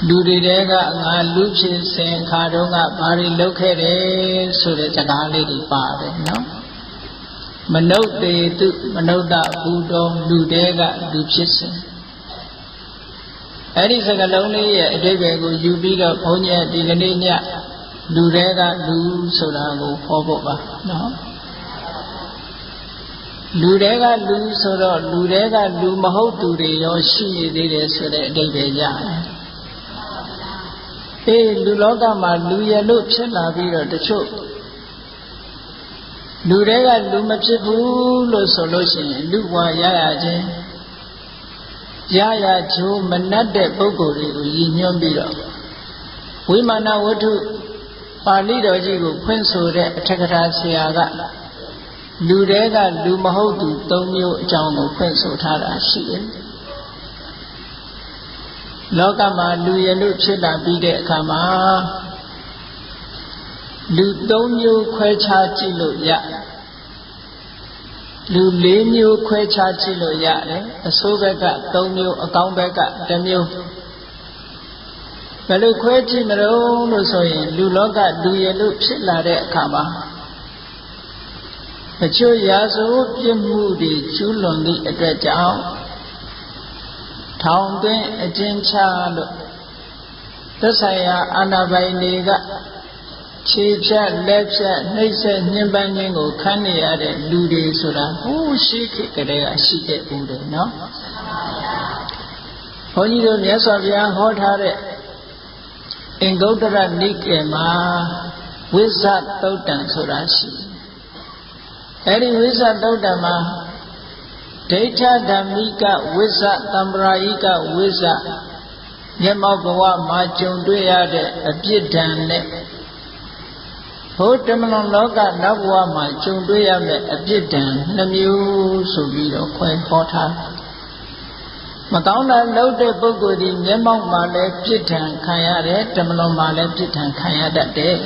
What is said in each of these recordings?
လူတွေကငါလူဖြစ်စဉ်ခါတော့ကဘာတွေလုပ်ခဲ့တယ်ဆိုတဲ့စကားလေးတွေပါတယ်နော်မနုဿေတုမနုဿဘူတောလူတွေကလူဖြစ်စဉ်အဲ့ဒီစကားလုံးလေးရဲ့အဓိပ္ပာယ်ကိုယူပြီးတော့ဘုန်းကြီးဒီကနေ့ညလူတွေကလူဆိုတာကိုဟောဖို့ပါနော်လူတွေကလူဆိုတော့လူတွေကလူမဟုတ်သူတွေရောရှိနေသေးတယ်ဆိုတဲ့အဓိပ္ပာယ်ရတယ်အေးလူလောကမှာလူရလို့ဖြစ်လာပြီးတော့တချို့လူတွေကလူမဖြစ်ဘူးလို့ဆိုလို့ရှိရင်လူဘဝရရချင်းရရချိုးမနှက်တဲ့ပုဂ္ဂိုလ်တွေကိုရည်ညွှန်းပြီးတော့ဝိမာနဝတ္ထုပါဠိတော်ကြီးကိုဖွင့်ဆိုတဲ့အထက်ကထာဆရာကလူတွေကလူမဟုတ်သူ၃မျိုးအကြောင်းကိုဖွင့်ဆိုထားတာရှိတယ်လောကမှာလူရလို့ဖြစ်လာပြီးတဲ့အခါမှာလူ၃မျိုးခွဲခြားကြည့်လို့ရလူ၄မျိုးခွဲခြားကြည့်လို့ရတယ်အဆိုးဘက်က၃မျိုးအကောင်းဘက်က၁မျိုးဘယ်လိုခွဲကြည့်မလို့ဆိုရင်လူလောကလူရလို့ဖြစ်လာတဲ့အခါမှာအချို့ရာဇဝတ်ပြစ်မှုတွေကျူးလွန်သည့်အတွက်ကြောင့်ထောင်သွင်းအကျဉ်းချလို့သက်ဆိုင်ရာအာဏာပိုင်တွေကခြေဖြတ်လက်ဖြတ်နှိပ်စက်ညှဉ်းပန်းခြင်းကိုခံနေရတဲ့လူတွေဆိုတာဟိုးရှိခေတ်ကတည်းကရှိခဲ့ဦးတယ်နော်ဘုန်းကြီးတို့မြတ်စွာဘုရားဟောထားတဲ့အင်္ဂုတ္တရနိကေမှာဝိဇ္ဇသုတ်တံဆိုတာရှိအဲ့ဒီဝိဇ္ဇသုတ်တံမှာဒိဋ္ဌဓမ္မိကဝိဇ္ဇသံပရာယိကဝိဇ္ဇမျက်မှောက်ဘဝမှာကြုံတွေ့ရတဲ့အပြစ်ဒဏ်နဲ့ဘုဒ္ဓမလွန်လောကနောက်ဘဝမှာကြုံတွေ့ရမယ့်အပြစ်ဒဏ်နှမျိုးဆိုပြီးတော့ခွဲဟောထားမကောင်းတာလုပ်တဲ့ပုဂ္ဂိုလ်ဒီမျက်မှောက်မှာလည်းပြစ်ဒဏ်ခံရတယ်ဓမ္မလွန်မှာလည်းပြစ်ဒဏ်ခံရတတ်တယ်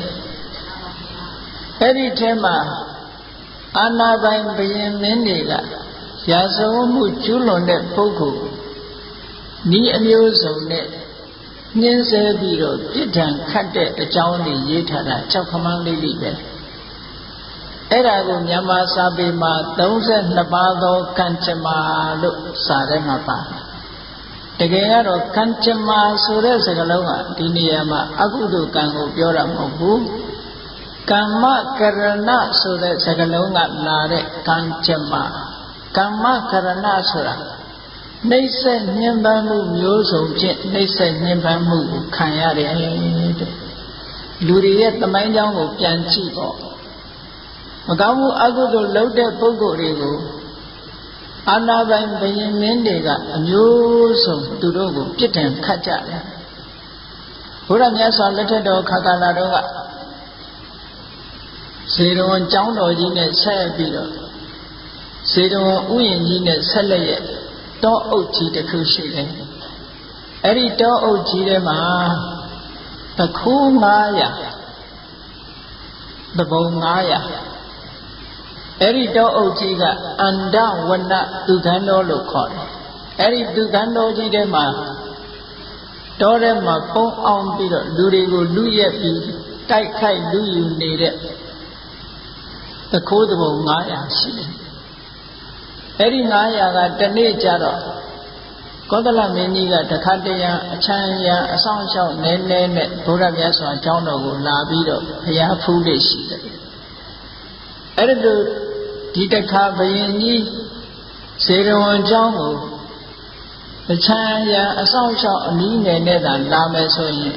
အဲ့ဒီထဲမှာအာနာပိုင်ဘုရင်မင်းတွေကရာဇဝတ်မှုကျူးလွန်တဲ့ပုဂ္ဂိုလ်ဤအမျိုးစုံနဲ့ညှင်းဆဲပြီးတော့ပြစ်ဒဏ်ခတ်တဲ့အကြောင်းတွေရေးထားတာကြောက်ခမန်းလေးလေးပဲအဲ့ဒါကိုမြန်မာစာပေမှာ32ပါးသောကံကြမ္မာလို့စာထဲမှာပါတယ်တကယ်ကတော့ကံကြမ္မာဆိုတဲ့စကားလုံးကဒီနေရာမှာအကုသိုလ်ကံကိုပြောတာမဟုတ်ဘူးကမ္မကရဏဆိုတဲ့စကားလုံးကလာတဲ့ကံကြမ္မာကမ္မကရဏဆိုတာနှိမ့်ဆက်ညှဉ်းပန်းမှုမျိုးစုံဖြင့်နှိမ့်ဆက်ညှဉ်းပန်းမှုကိုခံရတယ်တဲ့လူတွေရဲ့သမိုင်းကြောင်းကိုပြန်ကြည့်ပေါ့မကောင်းမှုအကုသိုလ်လုပ်တဲ့ပုဂ္ဂိုလ်တွေကိုအာနာပိုင်ဘုရင်မင်းတွေကအမျိုးစုံသူတို့ကိုပြစ်ဒဏ်ခတ်ကြတယ်ဘုရားမြတ်စွာလက်ထက်တော်ခါကာလတော်ကဇေရဝံကျောင်းတော်ကြီးနဲ့ဆက်ပြီးတော့ဇေရဝံဥယျာဉ်ကြီးနဲ့ဆက်လက်ရဲ့တောအုပ်ကြီးတစ်ခုရှိတယ်အဲ့ဒီတောအုပ်ကြီးထဲမှာတခိုး900တပုံ900အဲ့ဒီတောအုပ်ကြီးကအန္တဝနသူကန်းတော်လို့ခေါ်တယ်အဲ့ဒီသူကန်းတော်ကြီးထဲမှာတောထဲမှာပုံအောင်ပြီးတော့လူတွေကိုလူရက်ပြီးတိုက်ခိုက်လူယူနေတဲ့တခိုးတပုံ900ရှိတယ်အဲ့ဒီ900ကတနေ့ကျတော့ကောသလမင်းကြီးကတခါတရံအချမ်းရံအဆောင်အရှောက်နဲနဲနဲ့ဘုရားမြတ်စွာကျောင်းတော်ကိုလာပြီးတော့ဘုရားဖူးလေးရှိတယ်အဲ့ဒီလိုဒီတခါဘုရင်ကြီးဇေရဝံကျောင်းကိုအချမ်းရံအဆောင်အရှောက်အနည်းငယ်နဲ့သာလာမယ်ဆိုရင်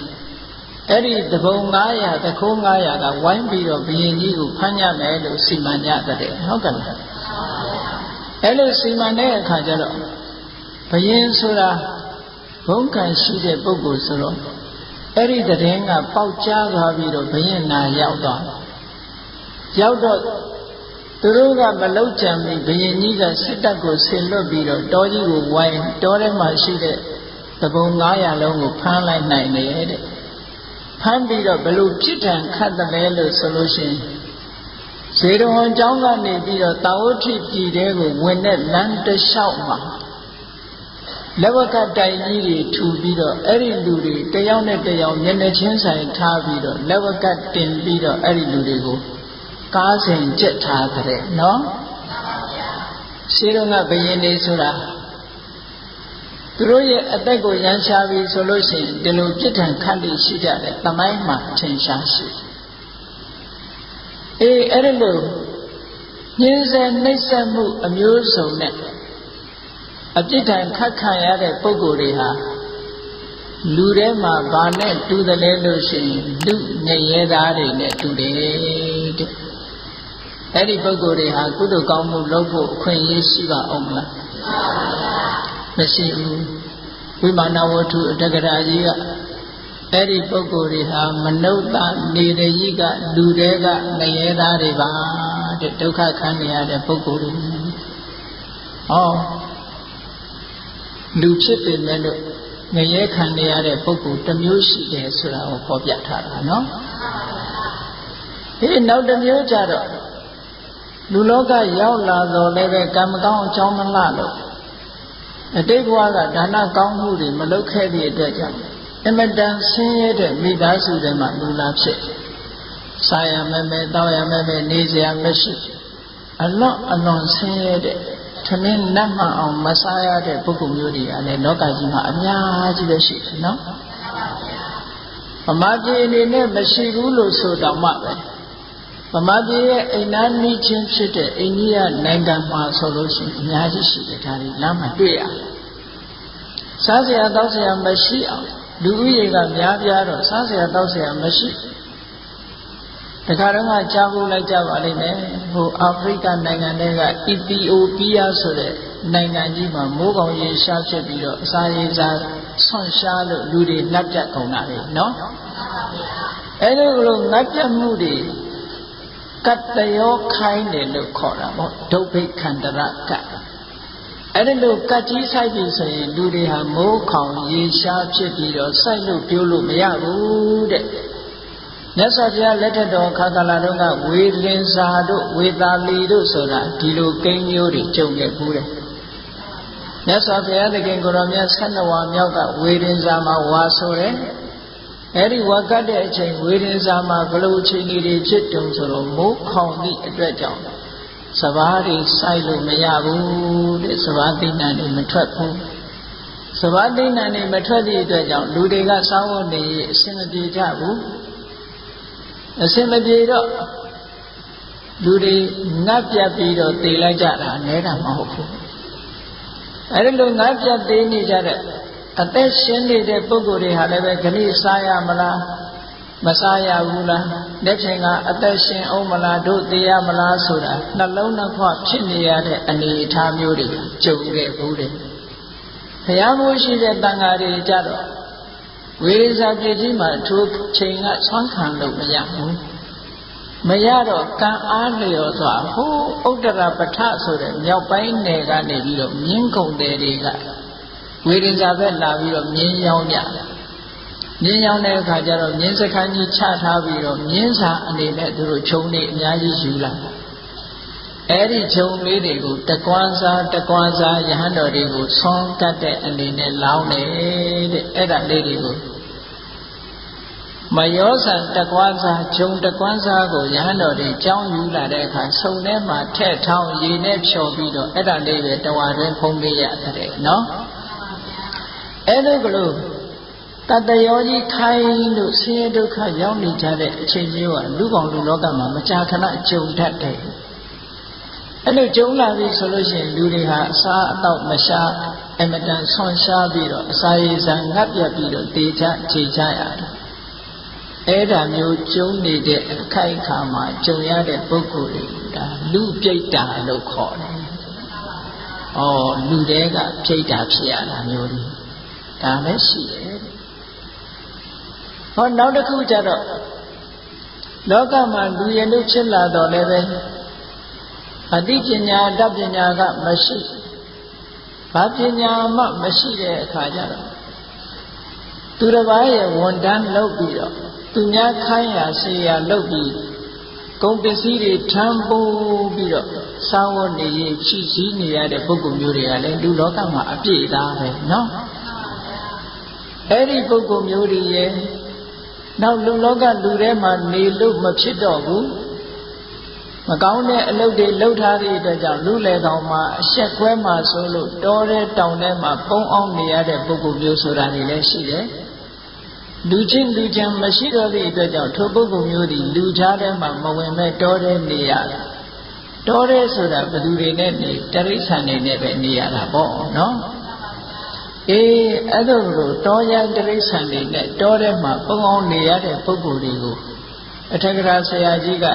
အဲ့ဒီတပုံ900တခိုး900ကဝိုင်းပြီးတော့ဘုရင်ကြီးကိုဖမ်းရမယ်လို့စီမံကြတဲ့ဟုတ်ကဲ့လားအဲ့လိုစီမံတဲ့အခါကျတော့ဘုရင်ဆိုတာဘုံကံရှိတဲ့ပုဂ္ဂိုလ်ဆိုတော့အဲ့ဒီတည်င်းကပေါက်ကြားသွားပြီးတော့ဘုရင်နာရောက်တော့သူတို့ကမလောက်ကြံပြီးဘုရင်ကြီးကစစ်တပ်ကိုဆင်လွတ်ပြီးတော့တောကြီးကိုဝိုင်းတောထဲမှာရှိတဲ့တပုံ900လုံးကိုဖမ်းလိုက်နိုင်တယ်တဲ့ဖမ်းပြီးတော့ဘယ်လိုပြစ်ဒဏ်ခတ်တယ်လို့ဆိုလို့ရှိရင်ဇေရဝံကျောင်းကနေပြီးတော့တာဝတိပြည်တဲကိုဝင်တဲ့လမ်းတစ်လျှောက်မှာ လက်ဝကတိုင်ကြီးတွေထူပြီးတော့အဲ့ဒီလူတွေတယောက်နဲ့တယောက်မျက်နှာချင်းဆိုင်ထားပြီးတော့လက်ဝကတင်ပြီးတော့အဲ့ဒီလူတွေကိုကားစဉ်ကြက်ထားတဲ့နော်ရှင်းတော့ကဘယင်းနေဆိုတာသူတို့ရဲ့အသက်ကိုရန်ရှာပြီးဆိုလို့ရှိရင်ဒီလိုပြစ်ဒဏ်ခတ်လို့ရှိကြတယ်သမိုင်းမှာထင်ရှားရှိအဲ့ဒီလိုညှင်းဆဲနှိပ်စက်မှုအမျိုးစုံနဲ့အပြစ်ဒဏ်ခတ်ခံရတဲ့ပုဂ္ဂိုလ်တွေဟာလူထဲမှာဘာနဲ့တူတယ်လဲလို့ရှိရင်လူငရဲသားတွေနဲ့တူတယ်တဲ့အဲ့ဒီပုဂ္ဂိုလ်တွေဟာကုသိုလ်ကောင်းမှုလုပ်ဖို့အခွင့်အရေးရှိပါအောင်မလားမရှိဘူးဝိမာနဝတ္ထုအတ္တကရာကြီးကအဲ့ဒီပုဂ္ဂိုလ်တွေဟာမနုဿနေတကြီးကလူတွေကငရဲသားတွေပါတဲ့ဒုက္ခခံနေရတဲ့ပုဂ္ဂိုလ်တွေဟောလူဖြစ်ပေမဲ့လို့ငရဲခံနေရတဲ့ပုဂ္ဂိုလ်တစ်မျိုးရှိတယ်ဆိုတာကိုဖော်ပြထားတာနော်ဒီနောက်တစ်မျိုးကြတော့လူလောကရောက်လာတော့လည်းပဲကံမကောင်းအကြောင်းမလှလို့အတိတ်ဘဝကဒါနကောင်းမှုတွေမလုပ်ခဲ့တဲ့အတွက်ကြောင့်အမတန်ဆင်းရဲတဲ့မိသားစုတွေမှာလူလာဖြစ်စားရမယ်မယ်တောက်ရမယ်မယ်နေစရာမရှိအလွန်ဆင်းရဲတဲ့ထမင်းနတ်မှအောင်မစားရတဲ့ပုဂ္ဂိုလ်မျိုးတွေကလည်းလောကကြီးမှာအများကြီးပဲရှိတယ်နော်ဗမာပြည်အနေနဲ့မရှိဘူးလို့ဆိုတော့မှပဲဗမာပြည်ရဲ့အိမ်နာနီးချင်းဖြစ်တဲ့အိန္ဒိယနိုင်ငံမှာဆိုလို့ရှိရင်အများကြီးရှိတယ်ဒါတွေလမ်းမှာတွေ့ရတယ်စားစရာတောက်စရာမရှိအောင်လူဦးရေကများပြားတော့စားစရာတောက်စရာမရှိတခါတော့ကြားဖို့လိုက်ကြပါလိမ့်မယ်ဟိုအာဖရိကနိုင်ငံတွေကအီသီအိုပီးယားဆိုတဲ့နိုင်ငံကြီးမှာမိုးကောင်ရေရှားဖြစ်ပြီးတော့အစာရေစာဆွန့်ရှားလို့လူတွေငတ်ပြတ်ကုန်တာလေနော်အဲ့လိုငတ်ပြတ်မှုတွေကတ္တယောခိုင်းတယ်လို့ခေါ်တာပေါ့ဒုဗိခန္တရကတ်အဲ့ဒီလိုကတ်ကြီးဆိုင်ပြီဆိုရင်လူတွေဟာမိုးခေါင်ရေရှားဖြစ်ပြီးတော့စိုက်လို့ပြိုးလို့မရဘူးတဲ့မြတ်စွာဘုရားလက်ထက်တော်ခါကာလတုန်းကဝေလင်စာတို့ဝေသာလီတို့ဆိုတာဒီလိုကိန်းမျိုးတွေကြုံခဲ့ဘူးတဲ့မြတ်စွာဘုရားသခင်ကိုယ်တော်မြတ်12ဝါမြောက်ကဝေလင်စာမှာဝါဆိုတယ်အဲ့ဒီဝါကတ်တဲ့အချိန်ဝေလင်စာမှာဘလို့အချိန်တွေဖြစ်တုံဆိုတော့မိုးခေါင်သည့်အတွက်ကြောင့်စဘာတွေစိုက်လို့မရဘူးတဲ့စဘာသိဏ္ဍာန်တွေမထွက်ဘူးစဘာသိဏ္ဍာန်တွေမထွက်သည့်အတွက်ကြောင့်လူတွေကစောင်းဝတ်နေအဆင်မပြေကြဘူးအဆင်မပြေတော့လူတွေငတ်ပြတ်ပြီးတော့တည်လိုက်ကြတာနဲတာမဟုတ်ဘူးအဲဒီလိုငတ်ပြတ်သေးနေကြတဲ့အသက်ရှင်နေတဲ့ပုဂ္ဂိုလ်တွေဟာလည်းပဲခဏစားရမလားမစားရဘူးလားလက်ချိန်ကအသက်ရှင်အောင်မလားတို့တည်ရမလားဆိုတာနှလုံးနှစ်ခွဖြစ်နေရတဲ့အနေအထားမျိုးတွေကြုံခဲ့ဘူးတဲ့ဘုရားမိုးရှိတဲ့တန်ဃာတွေကြတော့ဝေဇာပြည်ကြီးမှာထိုချိန်ကဆွမ်းခံလို့မရဘူးမရတော့ကံအားလျော်သွားဟိုဥဒ္ဒရာပဋ္ဌဆိုတဲ့မြောက်ပိုင်းနယ်ကနေပြီးတော့မြင်းကုန်တယ်တွေကဝေဇာဘက်လာပြီးတော့မြင်းရောင်းကြမြင်းရောင်းတဲ့အခါကျတော့မြင်းစခန်းကြီးချထားပြီးတော့မြင်းစာအနေနဲ့သူတို့ခြုံနေအများကြီးယူလာအဲ့ဒီခြုံလေးတွေကိုတကွမ်းစားယဟန်တော်တွေကိုဆွမ်းကတ်တဲ့အနေနဲ့လောင်းတယ်တဲ့အဲ့ဒါလေးတွေကိုမယောဆန်တကွမ်းစားခြုံတကွမ်းစားကိုယဟန်တော်တွေကြောင်းယူလာတဲ့အခါစုံထဲမှာထည့်ထောင်းရေနဲ့ဖြော်ပြီးတော့အဲ့ဒါလေးပဲတဝါတွင်ဖုံးပေးရတယ်နော်အဲ့လိုကလို့တတ္တယောကြီးခိုင်းလို့ဆင်းရဲဒုက္ခရောက်နေကြတဲ့အချိန်မျိုးကလူပေါင်းလူလောကမှာမကြာခဏကြုံတတ်တယ်အဲ့လိုကြုံလာပြီဆိုလို့ရှိရင်လူတွေဟာအစားအသောက်မရှားအမတန်ဆွန်ရှားပြီးတော့အစာရည်စာငတ်ပြတ်ပြီးတော့တေချခြေချရတယ်အဲ့ဒါမျိုးကြုံနေတဲ့အခိုက်အခါမှာကြုံရတဲ့ပုဂ္ဂိုလ်တွေဒါလူပြိတ္တာလို့ခေါ်တယ်။အော်လူတွေကပြိတ္တာဖြစ်ရတာမျိုးတွေဒါလည်းရှိတယ်။ဟောနောက်တစ်ခုကျတော့လောကမှာလူရည်လို့ဖြစ်လာတော့လည်းပဲအသိပညာတတ်ပညာကမရှိဘာပညာမှမရှိတဲ့အခါကျတော့သူတစ်ပါးရဲ့ဝန်တန်းလုပ်ပြီးတော့သူများခိုင်းရဆေးရလုပ်ပြီးကုန်ပစ္စည်းတွေထမ်းပိုးပြီးတော့ စာဝတ်နေရေးဖြည့်ဆည်းနေရတဲ့ပုဂ္ဂိုလ်မျိုးတွေကလည်းလူလောကမှာအပြည့်သားပဲနော်အဲ့ဒီပုဂ္ဂိုလ်မျိုးတွေရဲ့နောက်လူလောကလူထဲမှာနေလို့မဖြစ်တော့ဘူးမကောင်းတဲ့အလုပ်တွေလုပ်ထားတဲ့အတွက်ကြောင့်လူလေကောင်မှာအဆက်ကွဲမှာဆိုလို့တောထဲတောင်ထဲမှာပုံအောင်နေရတဲ့ပုဂ္ဂိုလ်မျိုးဆိုတာတွေလည်းရှိတယ်လူချင်းလူချမ်းမရှိတော့တဲ့အတွက်ကြောင့်ထိုပုဂ္ဂိုလ်မျိုးတွေလူကြားထဲမှာမဝင်မဲ့တောထဲနေရတယ်တောထဲဆိုတာဘယ်သူတွေနဲ့နေတရိစ္ဆာန်တွေနဲ့ပဲနေရတာပေါ့နော်အဲ့ဒါလိုတောရတရိစ္ဆာန်တွေနဲ့တောထဲမှာပုံအောင်နေရတဲ့ပုဂ္ဂိုလ်တွေကိုအထက်ကရာဆရာကြီးက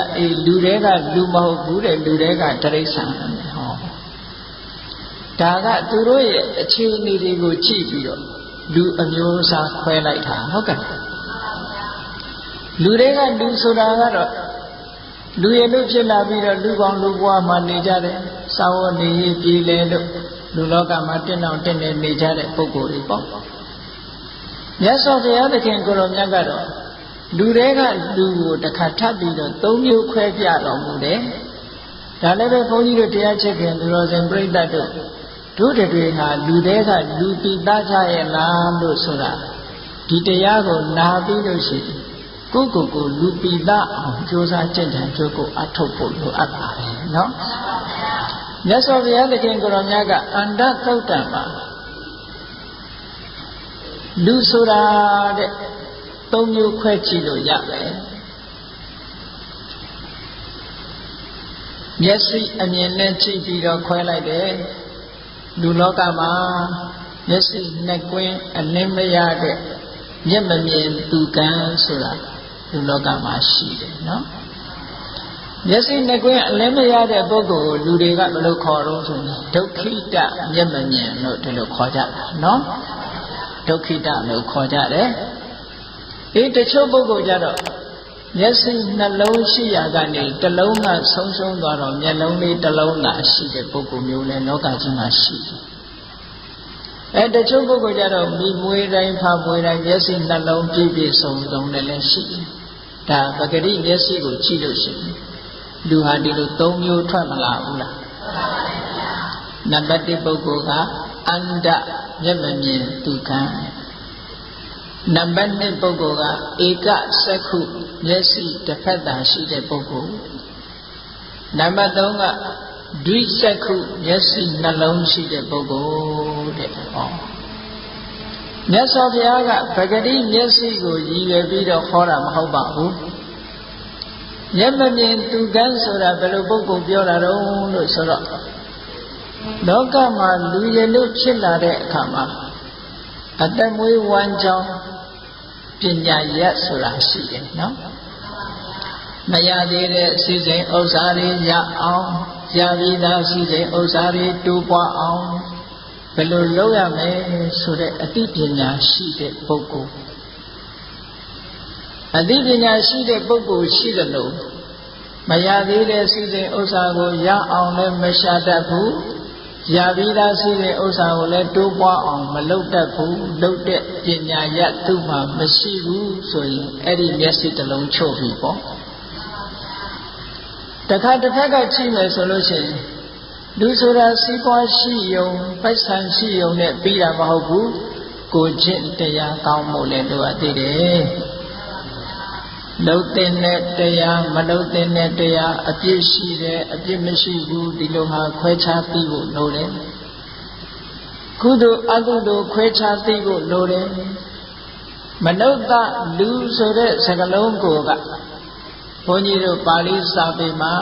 လူတွေကလူမဟုတ်ဘူးတဲ့လူတွေကတရိစ္ဆာန်ဟောဒါကသူတို့ရဲ့အခြေအနေတွေကိုကြည့်ပြီးတော့လူအမျိုးအစားခွဲလိုက်တာဟုတ်ကဲ့လူတွေကလူဆိုတာကတော့လူရလို့ဖြစ်လာပြီးတော့လူပေါင်းလူဘဝမှာနေကြတယ်စာဝတ်နေရေးပြည်လဲလို့လူလောကမှာတင့်အောင်တင့်နေကြတဲ့ပုဂ္ဂိုလ်တွေပေါ့မြတ်စွာဘုရားသခင်ကိုရောမြတ်ကတော့လူတွေကလူကိုတစ်ခါထပ်ပြီးတော့၃မျိုးခွဲပြတော်မူတယ်ဒါလည်းပဲဘုန်းကြီးတို့တရားချက်ခင်သူတော်စင်ပြိဿတ်တို့တွေဟာလူတွေကလူပိသားကြရဲ့လားလို့ဆိုတာဒီတရားကိုနာပြီးလို့ရှိရင်ကိုယ်လူပိသားအောင်ကြိုးစားကြင်ကြံကြိုးကိုအထုတ်ဖို့လိုအပ်ပါတယ်နော်မြတ်စွာဘုရားသခင်ကိုရောမြတ်ကအန္တသုတ်တံမှာလူဆိုတာတဲ့၃မျိုးခွဲကြည့်လို့ရတယ်မျက်စိအမြင်နဲ့ကြည့်ပြီးတော့ခွဲလိုက်တယ်လူလောကမှာမျက်စိနဲ့ကွင်းအလင်းမရတဲ့မျက်မမြင်သူကံဆိုတာလူလောကမှာရှိတယ်နော်မျက်စိနဲ့ကွင်းအလင်းမရတဲ့ပုဂ္ဂိုလ်ကိုလူတွေကဘယ်လိုခေါ်တော့ဆိုရင်ဒုက္ခိတမျက်မမြင်လို့ဒီလိုခေါ်ကြတာနော်ဒုက္ခိတလို့ခေါ်ကြတယ်တချို့ပုဂ္ဂိုလ်ကြတော့မျက်စိနှလုံးရှိရာကနေတစ်လုံးကဆုံးရှုံးသွားတော့မျက်လုံးလေးတစ်လုံးသာရှိတဲ့ပုဂ္ဂိုလ်မျိုးလည်းလောကကြီးမှာရှိတယ်တချို့ပုဂ္ဂိုလ်ကြတော့မိမွေးတိုင်းဖမွေးတိုင်းမျက်စိနှလုံးပြည့်ပြည့်စုံစုံလည်းရှိတယ်ဒါပဂရိမျက်စိကိုကြည့်လို့ရှိရင်လူဟာဒီလို၃မျိုးထွက်မလာဘူးလားနံပါတ်1ပုဂ္ဂိုလ်ကအန္တမျက်မမြင်သူခံနံပါတ်2ပုဂ္ဂိုလ်ကဧကစက္ခုမျက်စိတစ်ဖက်သာရှိတဲ့ပုဂ္ဂိုလ်နံပါတ်3ကဒွိစက္ခုမျက်စိနှလုံးရှိတဲ့ပုဂ္ဂိုလ်တဲ့ဟောမြတ်စွာဘုရားကပဂတိမျက်စိကိုရည်ရွယ်ပြီးတော့ခေါ်တာမဟုတ်ပါဘူးမျက်မမြင်သူကန်းဆိုတာဘယ်လိုပုဂ္ဂိုလ်ပြောတာတော့လို့ဆိုတော့လောကမှာလူရည်လို့ဖြစ်လာတဲ့အခါမှာအသက်မွေးဝမ်းကြောင်းပညာရက်ဆိုတာရှိတယ်နော်မရသေးတဲ့စီစဉ်ဥစ္စာတွေရအောင်ရပြီးသားစီစဉ်ဥစ္စာတွေတိုးပွားအောင်ဘယ်လိုလုပ်ရမလဲဆိုတဲ့အသိပညာရှိတဲ့ပုဂ္ဂိုလ်အသိပညာရှိတဲ့ပုဂ္ဂိုလ်ရှိတယ်လို့မရသေးတဲ့စီစဉ်ဥစ္စာကိုရအောင်လည်းမရှာတတ်ဘူးရပြီးသားရှိတဲ့ဥစ္စာကိုလည်းတိုးပွားအောင်မလုပ်တတ်ဘူးလုပ်တဲ့ပညာရသူ့မှာမရှိဘူးဆိုရင်အဲ့ဒီမျက်စိတစ်လုံးချုပ်ပြီပေါ့တခါတစ်ဖက်ကကြည့်မယ်ဆိုလို့ရှိရင်လူဆိုတာစီးပွားရှိယုံပိုက်ဆံရှိယုံနဲ့ပြီးတာမဟုတ်ဘူးကိုချင်းတရားကောင်းဖို့လည်းလိုအပ်သေးတယ်လုံတဲ့တရားမလုံတဲ့တရားအပြစ်ရှိတယ်အပြစ်မရှိဘူးဒီလိုဟာခွဲခြားသိဖို့လိုတယ်ကုသိုလ်အကုသိုလ်ခွဲခြားသိဖို့လိုတယ်မနုဿလူဆိုတဲ့စကားလုံးကိုကဘုန်းကြီးတို့ပါဠိစာပေမှာ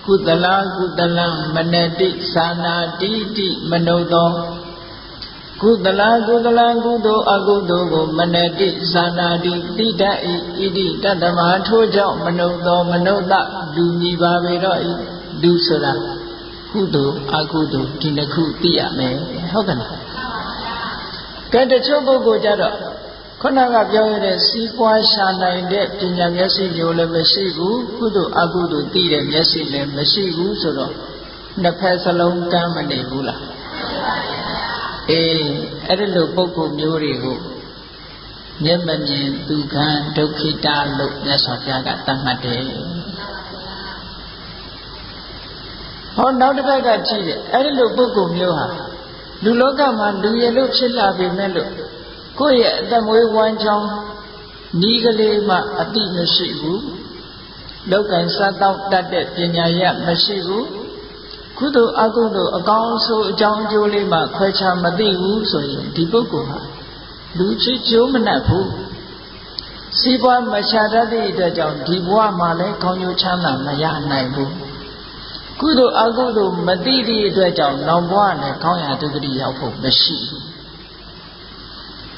ကုသလကုသလံမနတိသာနာတိတိမနုသောကုသလကုသလံကုသိုလ်အကုသိုလ်ကိုမနတိသာနာတိတိတ္တိဣတိတတ္တမထို့ကြောင့်မနုသောမနုဿလူမြည်ပါပေတော့လူဆိုတာကုသိုလ်အကုသိုလ်ဒီနှစ်ခုသိရမယ်ဟုတ်ကဲ့လားကဲတချို့ပုဂ္ဂိုလ်ကြတော့ခုနကပြောရတဲ့စီးပွားရှာနိုင်တဲ့ပညာမျက်စိမျိုးလည်းမရှိဘူးကုသိုလ်အကုသိုလ်သိတဲ့မျက်စိလည်းမရှိဘူးဆိုတော့နှစ်ဖက်စလုံးကမ်းမနေဘူးလားအဲ့ဒီလိုပုဂ္ဂိုလ်မျိုးတွေကိုမျက်မမြင်သူခံဒုက္ခိတလို့မြတ်စွာဘုရားကသတ်မှတ်တယ် ဟောနောက်တစ်ဖက်ကကြည့်တယ်အဲ့ဒီလိုပုဂ္ဂိုလ်မျိုးဟာလူလောကမှာလူရလို့ဖြစ်လာပြီမဲ့လို့ကိုယ့်ရဲ့အသက်မွေးဝမ်းကြောင်းဤကလေးမှအတိမရှိဘူးလောက်ကံစားတော့တတ်တဲ့ပညာရမရှိဘူးကုသိုလ်အကုသိုလ်အကောင်းဆုံးအကြောင်းအကျိုးလေးမှခွဲခြားမသိဘူးဆိုရင်ဒီပုဂ္ဂိုလ်ဟာလူချစ်ကျိုးမနှက်ဘူးစီးပွားမရှာတတ်တဲ့အတွက်ကြောင့်ဒီဘဝမှာလည်းကောင်းကျိုးချမ်းသာမရနိုင်ဘူးကုသိုလ်အကုသိုလ်မသိသည့်အတွက်ကြောင့်နောက်ဘဝနဲ့ကောင်းရာဒုက္ခတိရောက်ဖို့မရှိဘူး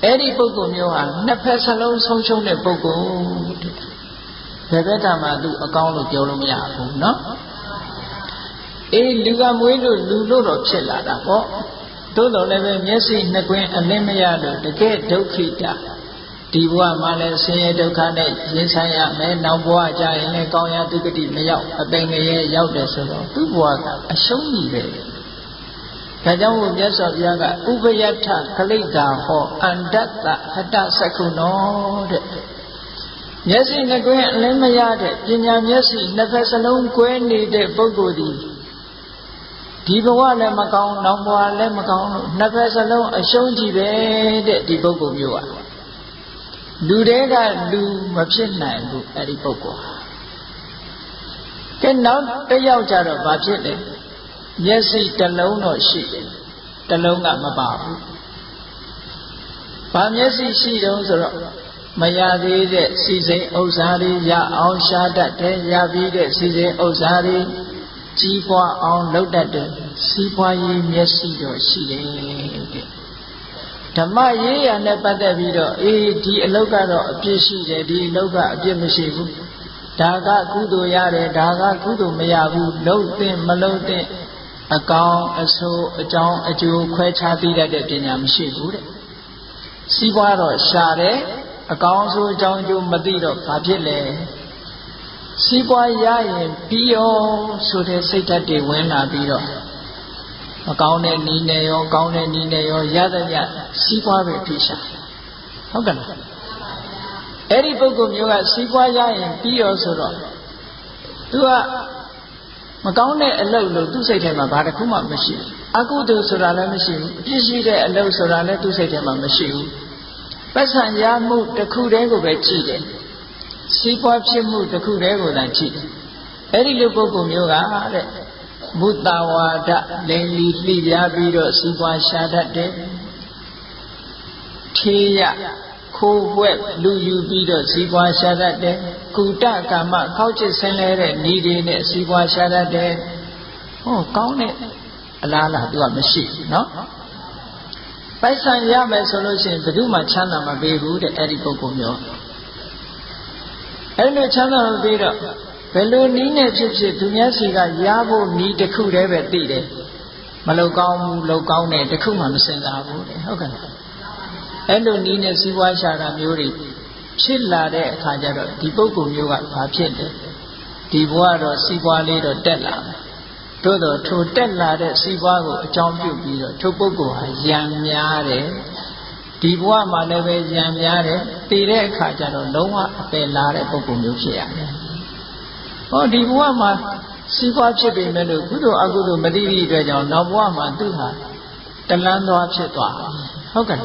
အဲ့ဒီပုဂ္ဂိုလ်မျိုးဟာနှစ်ဖက်စလုံးဆုံးရှုံးတဲ့ပုဂ္ဂိုလ်ဘယ်ဘက်ကမှသူအကောင်းလို့ပြောလို့မရဘူးเนาะအေးလူကမွေးလို့လူလို့တော့ဖြစ်လာတာပေါ့သို့တော်လည်းပဲမျက်စိနှစ်ကွင်းအလင်းမရလို့တကယ်ဒုက္ခိတဒီဘဝမှာလည်းဆင်းရဲဒုက္ခနဲ့ရင်ဆိုင်ရမယ်နောက်ဘဝကျရင်လည်းကောင်းရာဒုက္ခတိမရောက်အပိန်ငရဲရောက်တယ်ဆိုတော့သူ့ဘဝကအရှုံးကြီးပဲဒါကြောင့်မို့မြတ်စွာဘုရားကဥပယထခလိတာဟောအန္တတဟတသက္ခုနောတဲ့မျက်စိနှစ်ကွင်းအလင်းမရတဲ့ပညာမျက်စိနှစ်ဖက်စလုံးကွဲနေတဲ့ပုဂ္ဂိုလ်ဒီဘဝလည်းမကောင်းနောက်ဘဝလည်းမကောင်းလို့နှစ်ဖက်စလုံးအရှုံးကြီးပဲတဲ့ဒီပုဂ္ဂိုလ်မျိုးอ่ะလူတွေကလူမဖြစ်နိုင်ဘူးအဲ့ဒီပုဂ္ဂိုလ်ဟာကဲနောက်တစ်ယောက်ကြတော့ဘာဖြစ်လဲမျက်စိတစ်လုံးတော့ရှိတယ်တစ်လုံးကမပါဘူးဘာမျက်စိရှိတုံးဆိုတော့မရသေးတဲ့စီစိန်ဥစ္စာတွေရအောင်ရှာတတ်တယ်ရပြီးတဲ့စီစိန်ဥစ္စာတွေကြီးပွားအောင်လုပ်တတ်တယ်စီးပွားရေးမျက်စိတော့ရှိတယ်တဲ့ဓမ္မရေးရာနဲ့ပတ်သက်ပြီးတော့ဒီအလုပ်ကတော့အပြစ်ရှိတယ်ဒီအလုပ်ကအပြစ်မရှိဘူးဒါကကုသိုလ်ရတယ်ဒါကကုသိုလ်မရဘူးလုပ်သင့်မလုပ်သင့်အကောင်အဆိုးအကြောင်းအကျိုးခွဲခြားသိတတ်တဲ့ပညာမရှိဘူးတဲ့စီးပွားတော့ရှာတယ်အကောင်အဆိုးအကြောင်းအကျိုးမသိတော့ဘာဖြစ်လဲစီးပွားရရင်ပြီးရောဆိုတဲ့စိတ်ဓာတ်တွေဝင်လာပြီးတော့အကောင်းတဲ့နီးနဲ့ရောကောင်းတဲ့နီးနဲ့ရောရတဲ့ညစီးပွားပဲဖြစ်ရှာဟုတ်ကဲ့လားအဲ့ဒီပုဂ္ဂိုလ်မျိုးကစီးပွားရရင်ပြီးရောဆိုတော့သူကမကောင်းတဲ့အလုပ်လို့သူ့စိတ်ထဲမှာဘာတစ်ခုမှမရှိဘူးအကုသိုလ်ဆိုတာလည်းမရှိဘူးအပြစ်ရှိတဲ့အလုပ်ဆိုတာလည်းသူ့စိတ်ထဲမှာမရှိဘူးပတ်စံရမှုတစ်ခုတည်းကိုပဲကြည့်တယ်စီးပွားဖြစ်မှုတစ်ခုတည်းကိုသာကြည့်တယ်အဲ့ဒီလိုပုဂ္ဂိုလ်မျိုးကတဲ့မုတ္တဝါဒလိန်လီလှိပြားပြီးတော့စီးပွားရှာတတ်တယ်ထေရခိုးဝှက်လူယူပြီးတော့စီးပွားရှာတတ်တယ်ကုတကမ္မကောက်ကျစ်ဆင်းလဲတဲ့ဤတွေနဲ့စီးပွားရှာတတ်တယ်ဟောကောင်းတဲ့အလားလားသူကမရှိဘူးเนาะပိုက်ဆံရမယ်ဆိုလို့ရှိရင်ဘယ်သူမှချမ်းသာမပေးဘူးတဲ့အဲ့ဒီပုဂ္ဂိုလ်မျိုးအဲ့လိုချမ်းသာမပေးတော့ဘယ်လိုနည်းနဲ့ဖြစ်ဖြစ်သူများစီကရဖို့နည်းတစ်ခုတည်းပဲသိတယ်မလောက်ကောင်းဘူးလောက်ကောင်းတယ်တစ်ခုမှမစင်စားဘူးတဲ့ဟုတ်ကဲ့အဲ့လိုနည်းနဲ့စီးပွားရှာတာမျိုးတွေဖြစ်လာတဲ့အခါကျတော့ဒီပုဂ္ဂိုလ်မျိုးကဘာဖြစ်လဲဒီဘဝတော့စီးပွားလေးတော့တက်လာတယ်သို့တော့ထိုတက်လာတဲ့စီးပွားကိုအကြောင်းပြုပြီးတော့ထိုပုဂ္ဂိုလ်ဟာယံများတယ်ဒီဘဝမှာလည်းပဲယံများတယ်တည်တဲ့အခါကျတော့လုံးဝအပယ်လာတဲ့ပုဂ္ဂိုလ်မျိုးဖြစ်ရတယ်ဟောဒီဘဝမှာစီးပွားဖြစ်ပေမဲ့လို့ကုသိုလ်အကုသိုလ်မသိသည့်အတွက်ကြောင့်နောက်ဘဝမှာသူဟာတလန်းသွားဖြစ်သွားဟုတ်ကဲ့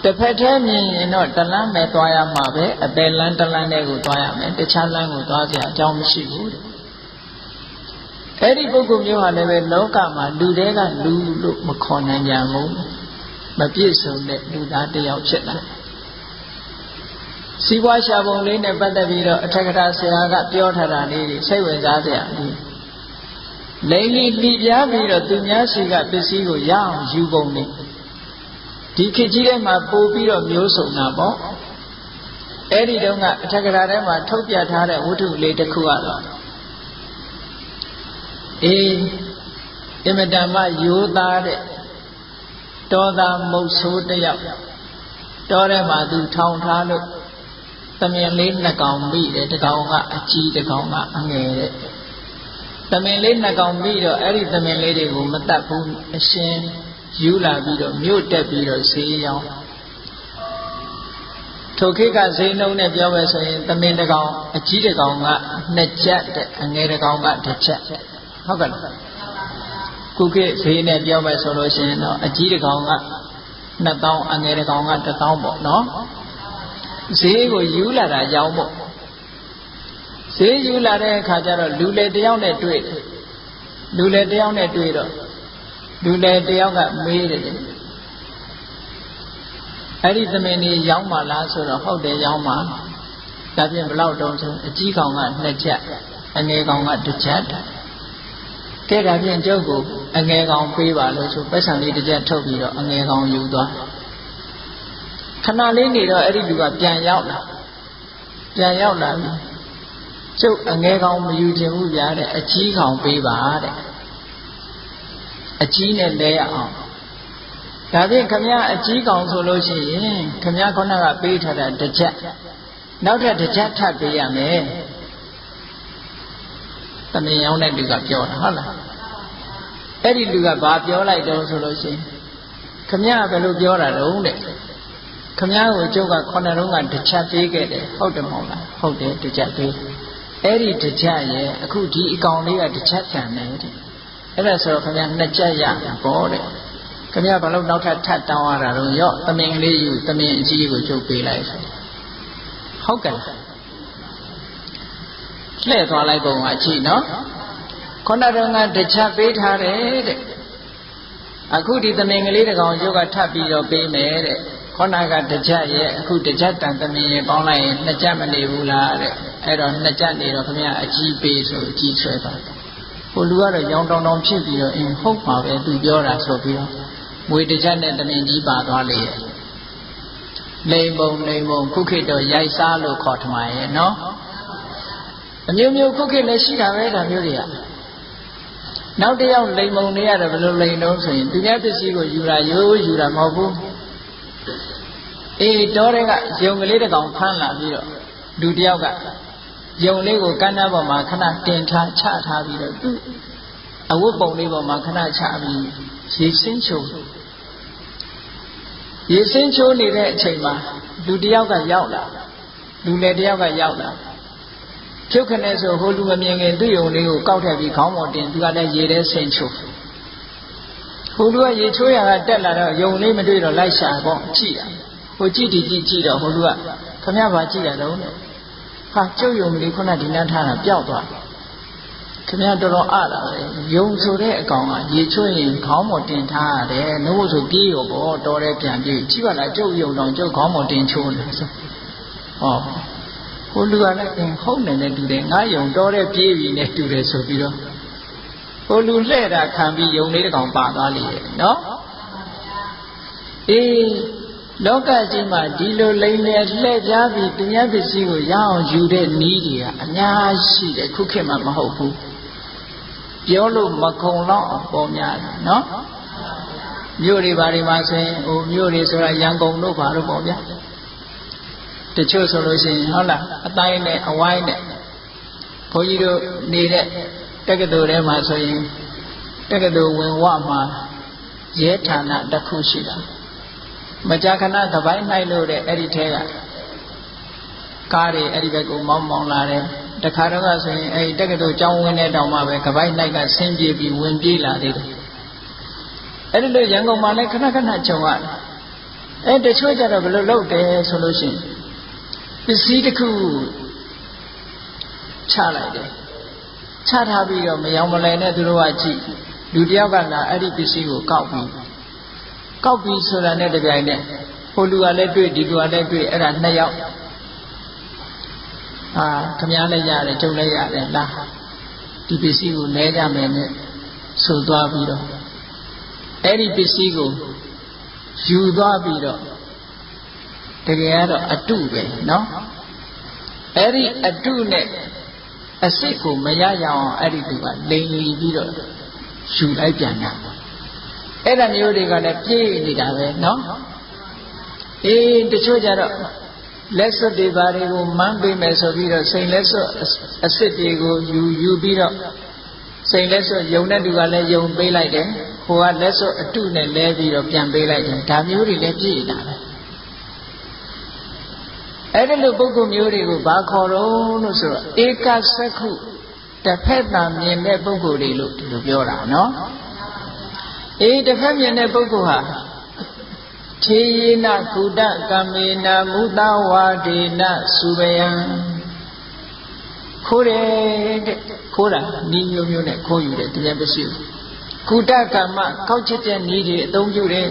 တစ်ဖက်တည်းမြင်ရင်တော့တလန်းပဲသွားရမှာပဲအပယ်လန်းတလန်းတဲ့ကိုသွားရမယ်တခြားလန်းကိုသွားစရာအကြောင်းမရှိဘူးတဲ့အဲ့ဒီပုဂ္ဂိုလ်မျိုးဟာလည်းပဲလောကမှာလူတွေကလူလို့မခေါ်နိုင်ကြဘူးမပြည့်စုံတဲ့လူသားတစ်ယောက်ဖြစ်လာစီးပွားရှာပုံလေးနဲ့ပတ်သက်ပြီးတော့အထက်ကထာဆရာကပြောထားတာလေးတွေစိတ်ဝင်စားစရာလေးလိမ့်လီပြပြပြီးတော့သူများစီကပစ္စည်းကိုရအောင်ယူပုံနေဒီခေတ်ကြီးထဲမှာပို့ပြီးတော့မျိုးစုံတာပေါ့အဲ့ဒီတုန်းကအထက်ကထာထဲမှာထုတ်ပြထားတဲ့ဝတ္ထုလေးတစ်ခုကတော့အင်မတန်မှရိုးသားတဲ့တောသားမုတ်ဆိုးတယောက်တောထဲမှာသူထောင်ထားလို့သမင်လေးနှစ်ကောင်မိတယ်တစ်ကောင်ကအကြီးတစ်ကောင်ကအငယ်တဲ့သမင်လေးနှစ်ကောင်မိတော့အဲ့ဒီသမင်လေးတွေကိုမတတ်ဘူးအရှင်ယူလာပြီးတော့မြို့တက်ပြီးတော့ဈေးရောင်းထိုခေတ်ကဈေးနှုန်းနဲ့ပြောမယ်ဆိုရင်သမင်တစ်ကောင်အကြီးတစ်ကောင်က2ကျပ်တဲ့အငယ်တစ်ကောင်က1ကျပ် ဟုတ်ကဲ့ခုခေတ်ဈေးနဲ့ပြောမယ်ဆိုလို့ရှိရင်တော့အကြီးတစ်ကောင်က2000အငယ်တစ်ကောင်က1000ပေါ့နော်ဈေးကိုယူလာတာကြောင်းပေါ့ဈေးယူလာတဲ့အခါကျတော့လူလေတယောက်နဲ့တွေ့လူလေတယောက်နဲ့တွေ့တော့လူလေတယောက်ကမေးတယ်အဲ့ဒီသမင်ကြီးရောင်းပါလားဆိုတော့ဟုတ်တယ်ရောင်းပါဒါဖြင့်ဘယ်လောက်တုံးဆိုအကြီးကောင်က2ချက်အငယ်ကောင်က1ချက်ကဲဒါဖြင့်ကျုပ်ကိုအငယ်ကောင်ပေးပါလို့ဆိုပတ်စံလေး1ချက်ထုတ်ပြီးတော့အငယ်ကောင်ယူသွားခဏလေးနေတော့အဲ့ဒီလူကပြန်ရောက်လာပြီကျုပ်အငယ်ကောင်မယူခြင်းဘူးဗျာတဲ့အကြီးကောင်ပေးပါတဲ့အကြီးနဲ့လဲရအောင်ဒါဖြင့်ခမရအကြီးကောင်ဆိုလို့ရှိရင်ခမရခုနကပေးထားတာ1ချက်နောက်ထပ်1ချက်ထပ်ပေးရမယ်တမင်ရောင်းတဲ့လူကပြောတာဟုတ်လားအဲ့ဒီလူကဘာပြောလိုက်တော့ဆိုလို့ရှိရင်ခမရဘယ်လိုပြောတာတုံးတဲ့ခမရကိုကျုပ်ကခုနတုန်းက1ချက်ပေးခဲ့တယ်ဟုတ်တယ်မဟုတ်လားဟုတ်တယ်1ချက်ပေးအဲ့ဒီ1ချက်ရဲ့အခုဒီအကောင်လေးက1ချက်ပြန်တယ်တဲ့အဲ့ဒါဆိုတော့ခမရ2ချက်ရမှာပေါ့တဲ့ခမရဘာလို့နောက်ထပ်ထပ်တောင်းရတာတော့ရော့သမင်လေးယူသမင်အကြီးကိုကျုပ်ပေးလိုက်ဆိုဟုတ်ကဲ့လှည့်သွားလိုက်ပုံကကြည့်နော်ခုနတုန်းက1ချက်ပေးထားတယ်တဲ့အခုဒီသမင်ကလေးတစ်ကောင်ကျုပ်ကထပ်ပြီးတော့ပေးမယ်တဲ့ခုနက1ချက်ရဲ့အခု1ချက်တန်သမင်ရင်ပေါင်းလိုက်ရင်2ချက်မနေဘူးလားတဲ့အဲ့တော့2ချက်နေတော့ခမရအကြီးပေးဆိုအကြီးဆွဲပါဟိုလူကတော့ရောင်တောင်ဖြစ်ပြီးတော့ဟုတ်ပါပဲသူပြောတာဆိုပြီးတော့ငွေ1ချက်နဲ့သမင်ကြီးပါသွားလေရဲ့လိမ်ပုံခုခေတ်တော့ရိုက်စားလို့ခေါ်ထမရဲ့နော်အမျိုးမျိုးခုခေတ်လည်းရှိတာပဲဒါမျိုးတွေကနောက်တစ်ယောက်လိမ်ပုံတွေရတယ်ဘယ်လိုလိမ်တော့ဆိုရင်သူများပစ္စည်းကိုယူတာမဟုတ်ဘူးတောတွေကယုံကလေးတစ်ကောင်ဖမ်းလာပြီးတော့လူတစ်ယောက်ကယုံလေးကိုကမ်းနားပေါ်မှာခဏတင်ထားချထားပြီးတော့သူအဝတ်ပုံလေးပေါ်မှာခဏချပြီးရေစင်းချိုးနေတဲ့အချိန်မှာလူတစ်ယောက်ကရောက်လာလူလေတစ်ယောက်ကရောက်လာဖြုတ်ခနဲ့ဆိုဟိုလူမမြင်ခင်သူ့ယုံလေးကိုကောက်ထည့်ပြီးခေါင်းပေါ်တင်သူကလည်းရေထဲဆင်းချိုးဟိုလူကရေချိုးရတာတက်လာတော့ယုံလေးမတွေ့တော့လိုက်ရှာပေါ့ကြည့်တာဟိုကြည့်တော့ဟိုလူကခမရပါကြည့်တာတော့ဟာကျုပ်ယုံလေးခုနဒီနားထားတာပျောက်သွားခမရတော်တော်အားလာပဲယုံဆိုတဲ့အကောင်ကရေချိုးရင်ခေါင်းပေါ်တင်ထားရတယ်နှုတ်ဆိုပြေးရောပေါ့တော်တယ်ပြန်ပြေးကြည့်ပါလားကျုပ်ယုံတော့ကျုပ်ခေါင်းပေါ်တင်ချိုးနေဆိုဟောဟိုလူကလည်းဟုတ်နေတယ်တူတယ်ငါယုံတော်တယ်ပြေးပြီနဲ့တူတယ်ဆိုပြီးတော့ဟိုလူလှဲ့တာခံပြီးယုံလေးတစ်ကောင်ပါသွားလေနော်လောကကြီးမှာဒီလိုလိမ့်နေလှည့်ပြားပြီးသူများပစ္စည်းကိုရအောင်ယူတဲ့နည်းတွေကအများရှိတယ်ခုခေတ်မှာမဟုတ်ဘူးပြောလို့မခုံတော့ပေါ်များတယ်နော်မြို့တွေဘာတွေမှာဆိုရင်မြို့တွေဆိုတာရန်ကုန်တို့ဘာလို့ပေါ့ဗျာတချို့ဆိုလို့ရှိရင်ဟုတ်လားအတိုင်းနဲ့အဝိုင်းနဲ့ဘုန်းကြီးတို့နေတဲ့တက္ကသိုလ်ထဲမှာဆိုရင်တက္ကသိုလ်ဝင်ဝမှာရဲဌာနတစ်ခုရှိတာမကြာခဏကပိုင်းနိုင်လို့တဲ့အဲ့ဒီထဲကကားတွေအဲ့ဒီဘက်ကိုမောင်းလာတယ်တခါတော့ဆိုရင်အဲ့ဒီတက္ကသိုလ်ကျောင်းဝင်းတဲ့တောင်မှပဲကပိုင်းနိုင်ကဆင်းပြေးပြီးဝင်ပြေးလာသေးတယ်အဲ့ဒီလိုရန်ကုန်မှာလည်းခဏခဏကြုံရတယ်တချို့ကြတော့ဘယ်လိုလုပ်တယ်ဆိုလို့ရှိရင်ပစ္စည်းတစ်ခုချလိုက်တယ်ချထားပြီးတော့မယောင်မလဲနဲ့သူတို့ကကြည့်လူတယောက်ကလာအဲ့ဒီပစ္စည်းကိုကောက်ပြီးဆိုတာနဲ့တပြိုင်နက်ဟိုလူကလည်းတွေ့ဒီလူကလည်းတွေ့အဲ့ဒါ2ယောက်ခမည်းလည်းရတယ်ကျုပ်လည်းရတယ်လားဒီပစ္စည်းကိုလဲကြမယ်နဲ့ဆိုသွားပြီးတော့အဲ့ဒီပစ္စည်းကိုယူသွားပြီးတော့တကယ်ကတော့အတုပဲနော်အဲ့ဒီအတုနဲ့အစ်စ်ကိုမရရအောင်အဲ့ဒီသူကလိန်လီပြီးတော့ယူလိုက်ပြန်တာအဲ့ဒါမျိုးတွေကလည်းပြေးနေတာပဲနော်တချို့ကြတော့လက်စွပ်တွေဘာတွေကိုမန်းပေးမယ်ဆိုပြီးတော့စိန်လက်စွပ်အစ်စ်တွေကိုယူပြီးတော့စိန်လက်စွပ်ယုံတဲ့သူကလည်းယုံပေးလိုက်တယ်ဟိုကလက်စွပ်အတုနဲ့လဲပြီးတော့ပြန်ပေးလိုက်တယ်ဒါမျိုးတွေလည်းပြေးနေတာပဲအဲ့ဒီလိုပုဂ္ဂိုလ်မျိုးတွေကိုဘာခေါ်တော့လို့ဆိုတော့ဧကသက္ခု တစ်ဖက်သာမြင်တဲ့ပုဂ္ဂိုလ်တွေလို့ဒီလိုပြောတာနော်တစ်ဖက်မြင်တဲ့ပုဂ္ဂိုလ်ဟာထေယေနကုတကမေနမုသဝါဒေနစုဘယံခိုးတယ်တဲ့ခိုးတာဤမျိုးမျိုးနဲ့ခိုးယူတယ်တရားမရှိဘူးကုတကမ္မကောက်ချက်တဲ့ဤတွေအသုံးပြုတယ်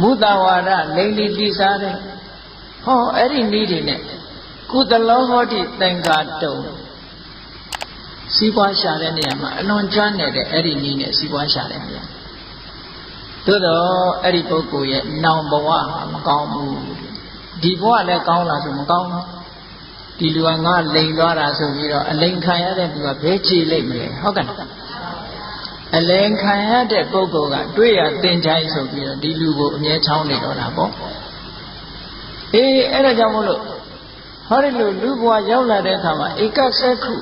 မုသဝါဒလိမ့်လိတိစားတယ်ဟောအဲ့ဒီဤတွေနဲ့ကုသလောဟောတိသင်္ကာတုံစီးပွားရှာတဲ့နေရာမှာအလွန်ကျွမ်းနေတဲ့အဲ့ဒီဤနဲ့စီးပွားရှာတဲ့နေရာသို့တော့အဲ့ဒီပုဂ္ဂိုလ်ရဲ့နောင်ဘဝမကောင်းဘူးဒီဘဝလည်းကောင်းလားဆိုမကောင်းဘူးဒီလူကငါလိန်သွားတာဆိုပြီးတော့အလိန်ခံရတဲ့သူကဘယ်ကြည်လိုက်မလဲဟုတ်ကဲ့အလိန်ခံရတဲ့ပုဂ္ဂိုလ်ကတွေ့ရသင်ချိုင်းဆိုပြီးတော့ဒီလူကိုအမြဲချောင်းနေတော့တာပေါ့အဲ့ဒါကြောင့်မို့လို့ဟောဒီလိုလူဘဝရောက်လာတဲ့အခါမှာဧကဆက်ခု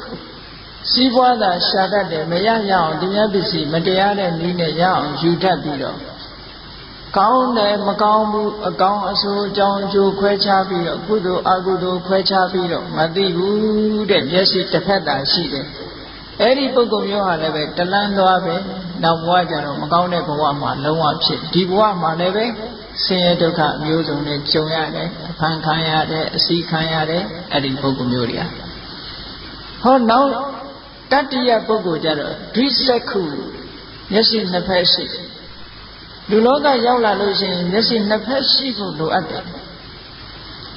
စီးပွားသာရှာတတ်တယ်မရရအောင်တရားပစ္စည်းမတရားတဲ့နည်းနဲ့ရအောင်ယူတတ်ပြီးတော့ကောင်းတယ်မကောင်းဘူးအကောင်းအဆိုးအကြောင်းအကျိုးခွဲခြားပြီးတော့ကုသိုလ်အကုသိုလ်ခွဲခြားပြီးတော့မသိဘူးတဲ့မျက်စိတစ်ဖက်သာရှိတယ်အဲ့ဒီပုဂ္ဂိုလ်မျိုးဟာလည်းပဲတလန်းသွားပဲနောက်ဘဝကျတော့မကောင်းတဲ့ဘဝမှာလုံးဝဖြစ်ဒီဘဝမှာလည်းပဲဆင်းရဲဒုက္ခမျိုးစုံနဲ့ကြုံရတယ်အဖန်ခံရတယ်အစီခံရတယ်အဲ့ဒီပုဂ္ဂိုလ်မျိုးတွေဟောနောက်တတ္တိယပုဂ္ဂိုလ်ကြတော့ဒွိစက္ခုမျက်စိနှစ်ဖက်ရှိလူလောကရောက်လာလို့ရှိရင်မျက်စိနှစ်ဖက်ရှိဖို့လိုအပ်တယ်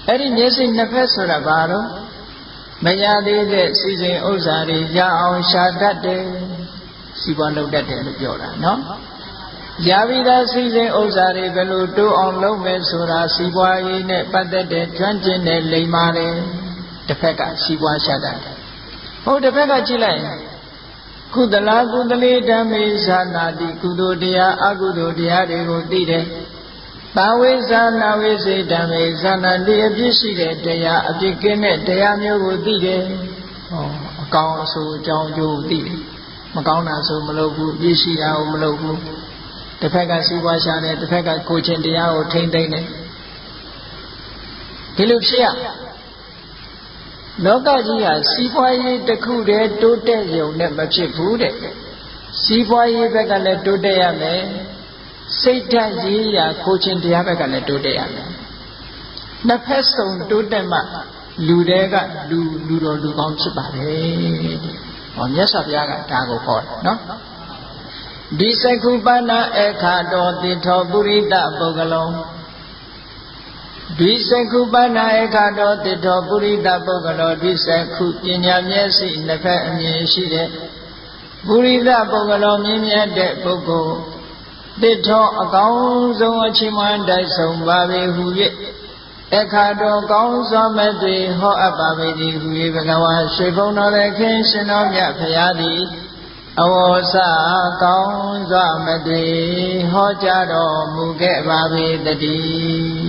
အဲ့ဒီမျက်စိနှစ်ဖက်ဆိုတာဘာလို့မရသေးတဲ့စီစဉ်ဥစ္စာတွေရအောင်ရှာတတ်တယ်စီပွားလုပ်တတ်တယ်လို့ပြောတာနော်ရပြီးသားစီစဉ်ဥစ္စာတွေဘယ်လိုတိုးအောင်လုပ်မယ်ဆိုတာစီပွားရေးနဲ့ပတ်သက်တဲ့ကျွမ်းကျင်တဲ့လိမ္မာတယ်တစ်ဖက်ကစီပွားရှာတတ်တယ်ဟုတ်တစ်ဖက်ကကြည့်လိုက်ကုသလာကုသလေဓမ္မေဇာနာတိကုသိုလ်တရားအကုသိုလ်တရားတွေကိုသိတယ်။သာဝေဇာနာဝေစေဓမ္မေဇာနာတိအပြစ်ရှိတဲ့တရားအပြစ်ကင်းတဲ့တရားမျိုးကိုသိတယ်။ဟောအကောင်းအဆိုးအကြောင်းအကျိုးသိတယ်။မကောင်းတာဆိုမလုပ်ဘူးအပြစ်ရှိတာကိုမလုပ်ဘူး။တစ်ဖက်ကစီးပွားရှာတယ်တစ်ဖက်ကကိုယ်ချင်းတရားကိုထိမ့်သိမ့်တယ်။ဒီလိုဖြစ်ရလောကကြီးဟာစီးပွားရေးတစ်ခုတည်းတိုးတက်ရုံနဲ့မဖြစ်ဘူးတဲ့စီးပွားရေးဘက်ကလည်းတိုးတက်ရမယ်စိတ်ဓာတ်ရေးရာကိုချင်းတရားဘက်ကလည်းတိုးတက်ရမယ်နှစ်ဖက်စုံတိုးတက်မှလူတွေကလူတော်လူကောင်းဖြစ်ပါတယ်ဟောမြတ်စွာဘုရားကဒါကိုဟောတယ်နော်ဒီစက္ခုပဏအခါတော်တိထောပုရိသပုဂ္ဂလောဒီစက္ခုပဏအခါတော်တိထောပုရိသပုဂ္ဂလောဒီစက္ခုပညာမျက်စိနှစ်ဖက်အမြင်ရှိတဲ့ပုရိသပုဂ္ဂလောမြင်မြတ်တဲ့ပုဂ္ဂိုလ်တိထောအကောင်းဆုံးအချိန်မှတိုက်ဆုံးပါပေဟု၍အခါတော်ကောင်းစွာမဲ့တွေဟောအပ်ပါပေသည်ဟု၍ဘဂဝါရွှေဘုံတော်လည်းခင်ရှင်တော်မြတ်ဖရာသည်အဝေါစကောင်းစွာမဲ့တွေဟောကြားတော်မူခဲ့ပါပေတည်း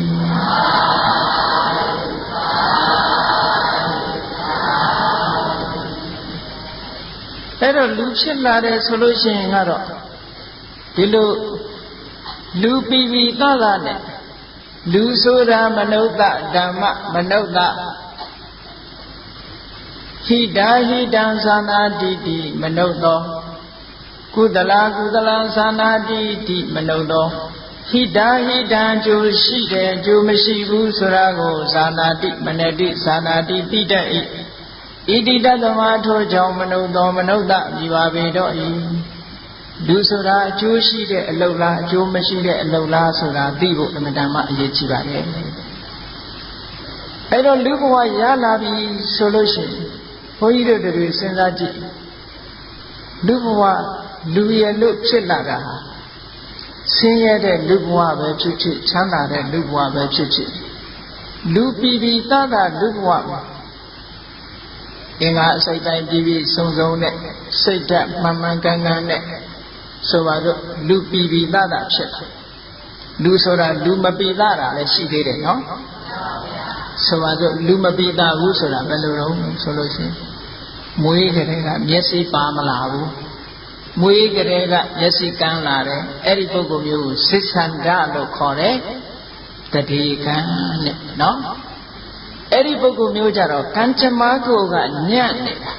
အဲ့တော့လူဖြစ်လာတယ်ဆိုလို့ရှိရင်ကတော့ဒီလိုလူပြီးပြီးသားသားနဲ့လူဆိုတာမနုဿဓမ္မမနုဿဟိတာဟိတံသာနာတိတိမနုဿောကုသလာကုသလံသာနာတိတိမနုဿောဟိတာဟိတံကျိုးရှိတယ်ကျိုးမရှိဘူးဆိုတာကိုသာနာတိမနတိသာနာတိတိတတ်၏ဣတိတသမထိုကြောင့်မနုဿောမနုဿမြည်ပါပေတော့၏လူဆိုတာအကျိုးရှိတဲ့အလုပ်လားအကျိုးမရှိတဲ့အလုပ်လားဆိုတာသိဖို့အမှန်တမ်းအရေးကြီးပါတယ်အဲ့တော့လူဘဝရလာပြီဆိုလို့ရှိရင်ဘုန်းကြီးတို့တွေစဉ်းစားကြည့်လူဘဝလူရလို့ဖြစ်လာတာဆင်းရဲတဲ့လူဘဝပဲဖြစ်ဖြစ်ချမ်းသာတဲ့လူဘဝပဲဖြစ်ဖြစ်လူပြည်ပြည်သားသားလူဘဝမှာအင်္ဂါအစိတ်တိုင်းပြည်ပြည်စုံစုံနဲ့စိတ်ဓာတ်မှန်မှန်ကန်ကန်နဲ့ဆိုပါတော့လူပြည်ပြည်သားသားဖြစ်တယ်လူဆိုတာလူမပြည်သားတာလည်းရှိသေးတယ်နော်ဆိုပါတော့လူမပြည်သားဘူးဆိုတာဘယ်လိုတော့ဆိုလို့ရှိရင်မွေးကလေးကမျက်စိပါမလာဘူးမွေးကလေးကမျက်စိကန်းလာတယ်အဲ့ဒီပုဂ္ဂိုလ်မျိုးကိုစိစ္ဆန္ဒလို့ခေါ်တယ်တတိကံနဲ့နော်အဲ့ဒီပုဂ္ဂိုလ်မျိုးကြတော့ကံကြမ္မာကိုကညံ့နေတာ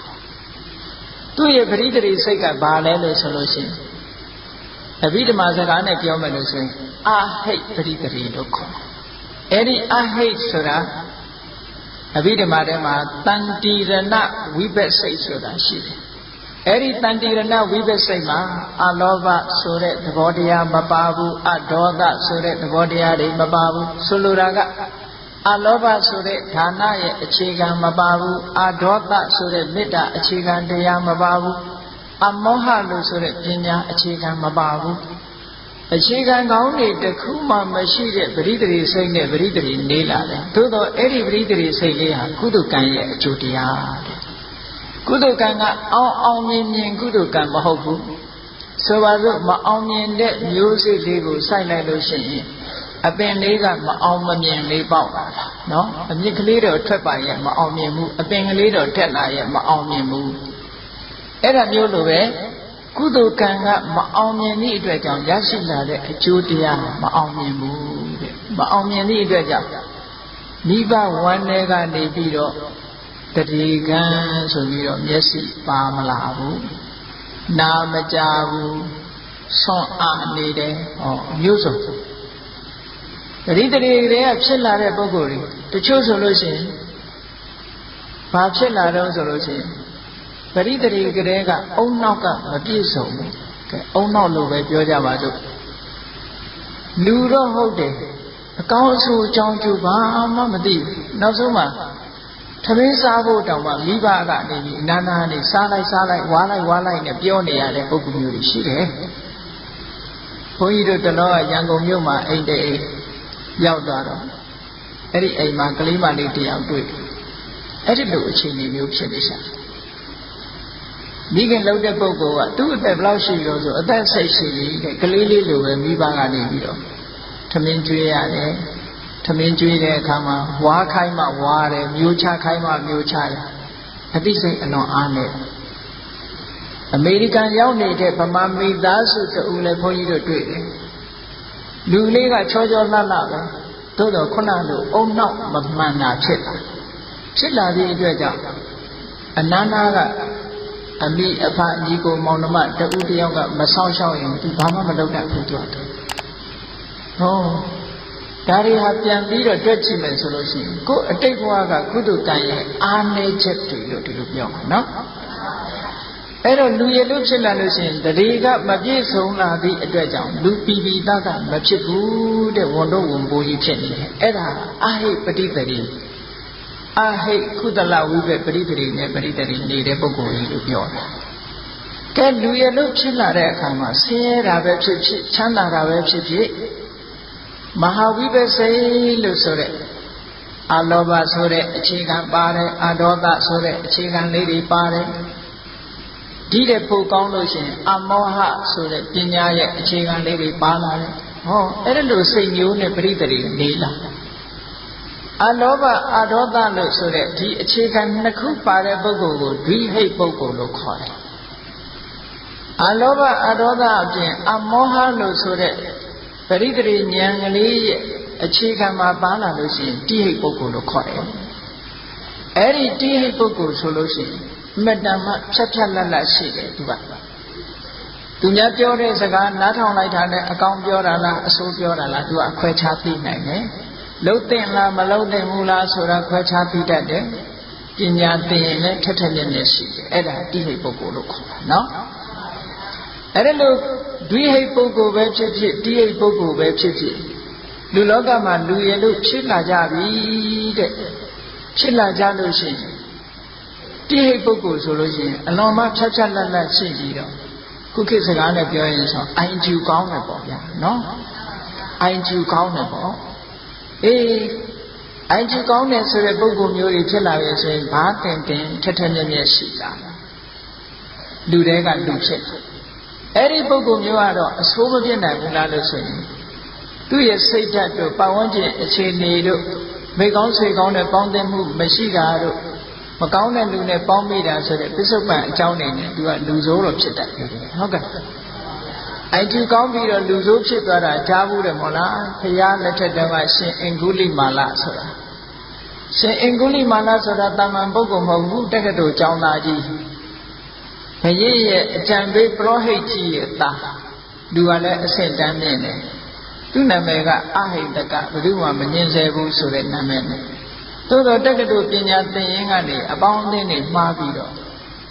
သူ့ရဲ့ပရိသေရိစိတ်ကဘာလဲလို့ဆိုလို့ရှိရင်အဘိဓမ္မာစကားနဲ့ပြောမယ်လို့ဆိုရင်အာဟိတ်ပရိသေရိလို့ခေါ်တယ်အဲ့ဒီအာဟိတ်ဆိုတာအဘိဓမ္မာထဲမှာတန်တိရဏဝိပဿိတ်ဆိုတာရှိတယ်အဲ့ဒီတန်တိရဏဝိပဿိတ်မှာအလောဘဆိုတဲ့သဘောတရားမပါဘူးအဒေါသဆိုတဲ့သဘောတရားတွေမပါဘူးဆိုလိုတာကအလောဘဆိုတဲ့ဌာနရဲ့အခြေခံမပါဘူးအဒေါသဆိုတဲ့မေတ္တာအခြေခံတရားမပါဘူးအမောဟလို့ဆိုတဲ့ပညာအခြေခံမပါဘူးအခြေခံကောင်းတွေတစ်ခုမှမရှိတဲ့ပရိသေရိစိတ်နဲ့ပရိသေရိနေလာတယ်သို့တော့အဲ့ဒီပရိသေရိစိတ်လေးဟာကုသကံရဲ့အကျိုးတရားတဲ့ကုသကံကအောင်မြင်ကုသကံမဟုတ်ဘူးဆိုပါစို့မအောင်မြင်တဲ့မျိုးစိတ်လေးကိုစိုက်လိုက်လို့ရှိရင်အပင်လေးကမအောင်မမြင်လေးပေါက်လာတာနော်အမြစ်ကလေးတော့ထွက်ပါရဲ့မအောင်မြင်ဘူးအပင်ကလေးတော့တက်လာရဲ့မအောင်မြင်ဘူးအဲ့ဒါမျိုးလိုပဲကုသိုလ်ကံကမအောင်မြင်သည့်အတွက်ကြောင့်ရရှိလာတဲ့အကျိုးတရားမအောင်မြင်ဘူးတဲ့မအောင်မြင်သည့်အတွက်ကြောင့်မိဘဝမ်းထဲကနေပြီးတော့တတိကံဆိုပြီးတော့မျက်စိပါမလာဘူးနာမကြဘူးဆွမ်းအားနေတယ်ဟောမျိုးစုံတတိတရေတွေကဖြစ်လာတဲ့ပုဂ္ဂိုလ်တွေတချို့ဆိုလို့ရှိရင်ဘာဖြစ်လာတော့ဆိုလို့ရှိရင်ပရိသေရိကလေးကအုံနောက်ကမပြည့်စုံဘူးကဲအုံနောက်လို့ပဲပြောကြပါစို့လူတော့ဟုတ်တယ်အကောင်းအဆိုးအကြောင်းကျိုးဘာမှမသိဘူးနောက်ဆုံးမှာသမင်းစားဖို့တောင်မှမိဘကနေပြီးနာနာနေစားလိုက်ဝါလိုက်နဲ့ပြောနေရတဲ့ပုဂ္ဂိုလ်မျိုးတွေရှိတယ်ဘုန်းကြီးတို့တလောကရန်ကုန်မြို့မှာအိမ်တိတ်ရောက်သွားတော့အဲ့ဒီအိမ်မှာကလေးမလေးတယောက်တွေ့အဲ့ဒီလိုအခြေအနေမျိုးဖြစ်နေရှာမိခင်လှုပ်တဲ့ပုဂ္ဂိုလ်ကသူ့အသက်ဘယ်လောက်ရှိလို့ဆိုအသက်စိတ်ရှိပြီတဲ့ကလေးလေးလိုပဲမိဘကနေပြီးတော့ထမင်းကျွေးရတယ်ထမင်းကျွေးတဲ့အခါမှာဝါခိုင်းမှဝါတယ်မျိုးချခိုင်းမှမျိုးချတယ်အသိစိတ်အလွန်အားနဲ့အမေရိကန်ရောက်နေတဲ့ဗမာမိသားစုတူလည်းဘုန်းကြီးတို့တွေ့တယ်လူလေးကချောချောလှလှပဲသို့တော့ခုနလိုအုံနောက်မမှန်တာဖြစ်လာသည့်အတွက်ကြောင့်အနန္နာကအမိအဖညီကိုမောင်နှမတူတယောက်ကမဆောင်ရှောက်ရင်သူဘာမှမလုပ်တတ်ဘူးသူကဟောဒါတွေဟာပြန်ပြီးတော့တွက်ကြည့်မယ်ဆိုလို့ရှိရင်ကိုယ်အတိတ်ဘဝကကုသကံရဲ့အားနည်းချက်တွေလို့ဒီလိုပြောမှာနော်အဲ့တော့လူရည်လို့ဖြစ်လာလို့ရှိရင်တရေကမပြည့်စုံလာသည့်အတွက်ကြောင့်လူပီပီတတ်မဖြစ်ဘူးတဲ့ဝန်တော့ဝန်ပိုးကြီးဖြစ်နေတယ်အဲ့ဒါအာဟိပฏิတရိအာဟိကုသလဝိပပရိသေရိနဲ့ပရိသေရိနေတဲ့ပုဂ္ဂိုလ်ကြီးလို့ပြောတာကဲလူရည်လို့ဖြစ်လာတဲ့အခါမှာဆင်းရဲတာပဲဖြစ်ဖြစ်ချမ်းသာတာပဲဖြစ်ဖြစ်မဟာဝိပဿိလို့ဆိုတဲ့အလောဘဆိုတဲ့အခြေခံပါတယ်အဒေါသဆိုတဲ့အခြေခံလေးတွေပါတယ်ဒီတဲ့ပို့ကောင်းလို့ရှိရင်အမောဟဆိုတဲ့ပညာရဲ့အခြေခံလေးတွေပါလာတယ်ဟောအဲ့ဒါလိုစိတ်မျိုးနဲ့ပရိသေရိနေလာအလောဘအဒေါသလို့ဆိုတဲ့ဒီအခြေခံနှစ်ခုပါတဲ့ပုဂ္ဂိုလ်ကိုဒွိဟိတ်ပုဂ္ဂိုလ်လို့ခေါ်တယ်အလောဘအဒေါသအပြင်အမောဟလို့ဆိုတဲ့ပရိသေရိဉာဏ်ကလေးရဲ့အခြေခံမှာပါလာလို့ရှိရင်တိဟိတ်ပုဂ္ဂိုလ်လို့ခေါ်တယ်အဲ့ဒီတိဟိတ်ပုဂ္ဂိုလ်ဆိုလို့ရှိရင်မတ္တမဖြတ်လတ်ရှိတယ်သူများပြောတဲ့စကားနားထောင်လိုက်တာနဲ့အကောင်ပြောတာလားအဆိုးပြောတာလားသူကခွဲခြားသိနိုင်တယ်လုံးသိလားမလုံးသိဘူးလားဆိုတာခွဲခြားသိတတ်တယ်ပညာသိရင်လည်းထက်ထက်မြက်မြက်ရှိတယ်အဲ့ဒါတိဟိတ်ပုဂ္ဂိုလ်လို့ခေါ်တာနော်အဲ့ဒါလို့ဒွိဟိတ်ပုဂ္ဂိုလ်ပဲဖြစ်ဖြစ်တိဟိတ်ပုဂ္ဂိုလ်ပဲဖြစ်ဖြစ်လူလောကမှာလူရည်လို့ဖြစ်လာကြပြီတဲ့ဖြစ်လာကြလို့ရှိရင်တိဟိတ်ပုဂ္ဂိုလ်ဆိုလို့ရှိရင်အလွန်မှဖြတ်လတ်ရှိပြီးတော့ခုခေတ်စကားနဲ့ပြောရင်ဆိုအိုင်ကျူကောင်းတယ်ပေါ့ဗျာနော်အိုင်ကျူကောင်းတယ်ပေါ့အေးအိုင်ကျူကောင်းတယ်ဆိုတဲ့ပုဂ္ဂိုလ်မျိုးတွေဖြစ်လာပြီဆိုရင်ဘာတင်ထက်ထက်မြက်မြက်ရှိတာလူတွေကလူဖြစ်အဲ့ဒီပုဂ္ဂိုလ်မျိုးကတော့အဆိုးမပြတ်နိုင်ဘူးလားလို့ဆိုရင်သူ့ရဲ့စိတ်ဓာတ်တို့ပတ်ဝန်းကျင်အခြေအနေတို့မိကောင်းဆွေကောင်းတဲ့ပေါင်းသင်းမှုမရှိတာတို့မကောင်းတဲ့လူနဲ့ပေါင်းမိတာဆိုတဲ့ပစ္စုပန်အကြောင်းတွေနဲ့သူကလူဆိုးတော့ဖြစ်တတ်တယ်ဟုတ်ကဲ့အိုင်ကျူကောင်းပြီးတော့လူဆိုးဖြစ်သွားတာကြားဘူးတယ်မို့လားဖရာလက်ထက်တုန်းကရှင်အင်္ဂုလိမာလဆိုတာရှင်အင်္ဂုလိမာလဆိုတာတာမန်ပုဂ္ဂိုလ်မဟုတ်ဘူးတက္ကသိုလ်ကျောင်းသားကြီး ရင်ရဲ့အကြံပေးပရောဟိတ်ကြီးရဲ့သားလူကလည်းအဆင့်တန်းမြင့်တယ်သူ့နာမည်ကအဟိတကဘယ်သူမှမငြင်းဆဲဘူးဆိုတဲ့နာမည်နဲ့သို့တော့တက္ကသိုလ်ပညာသင်ရင်းကနေအပေါင်းအသင်းတွေမှားပြီးတော့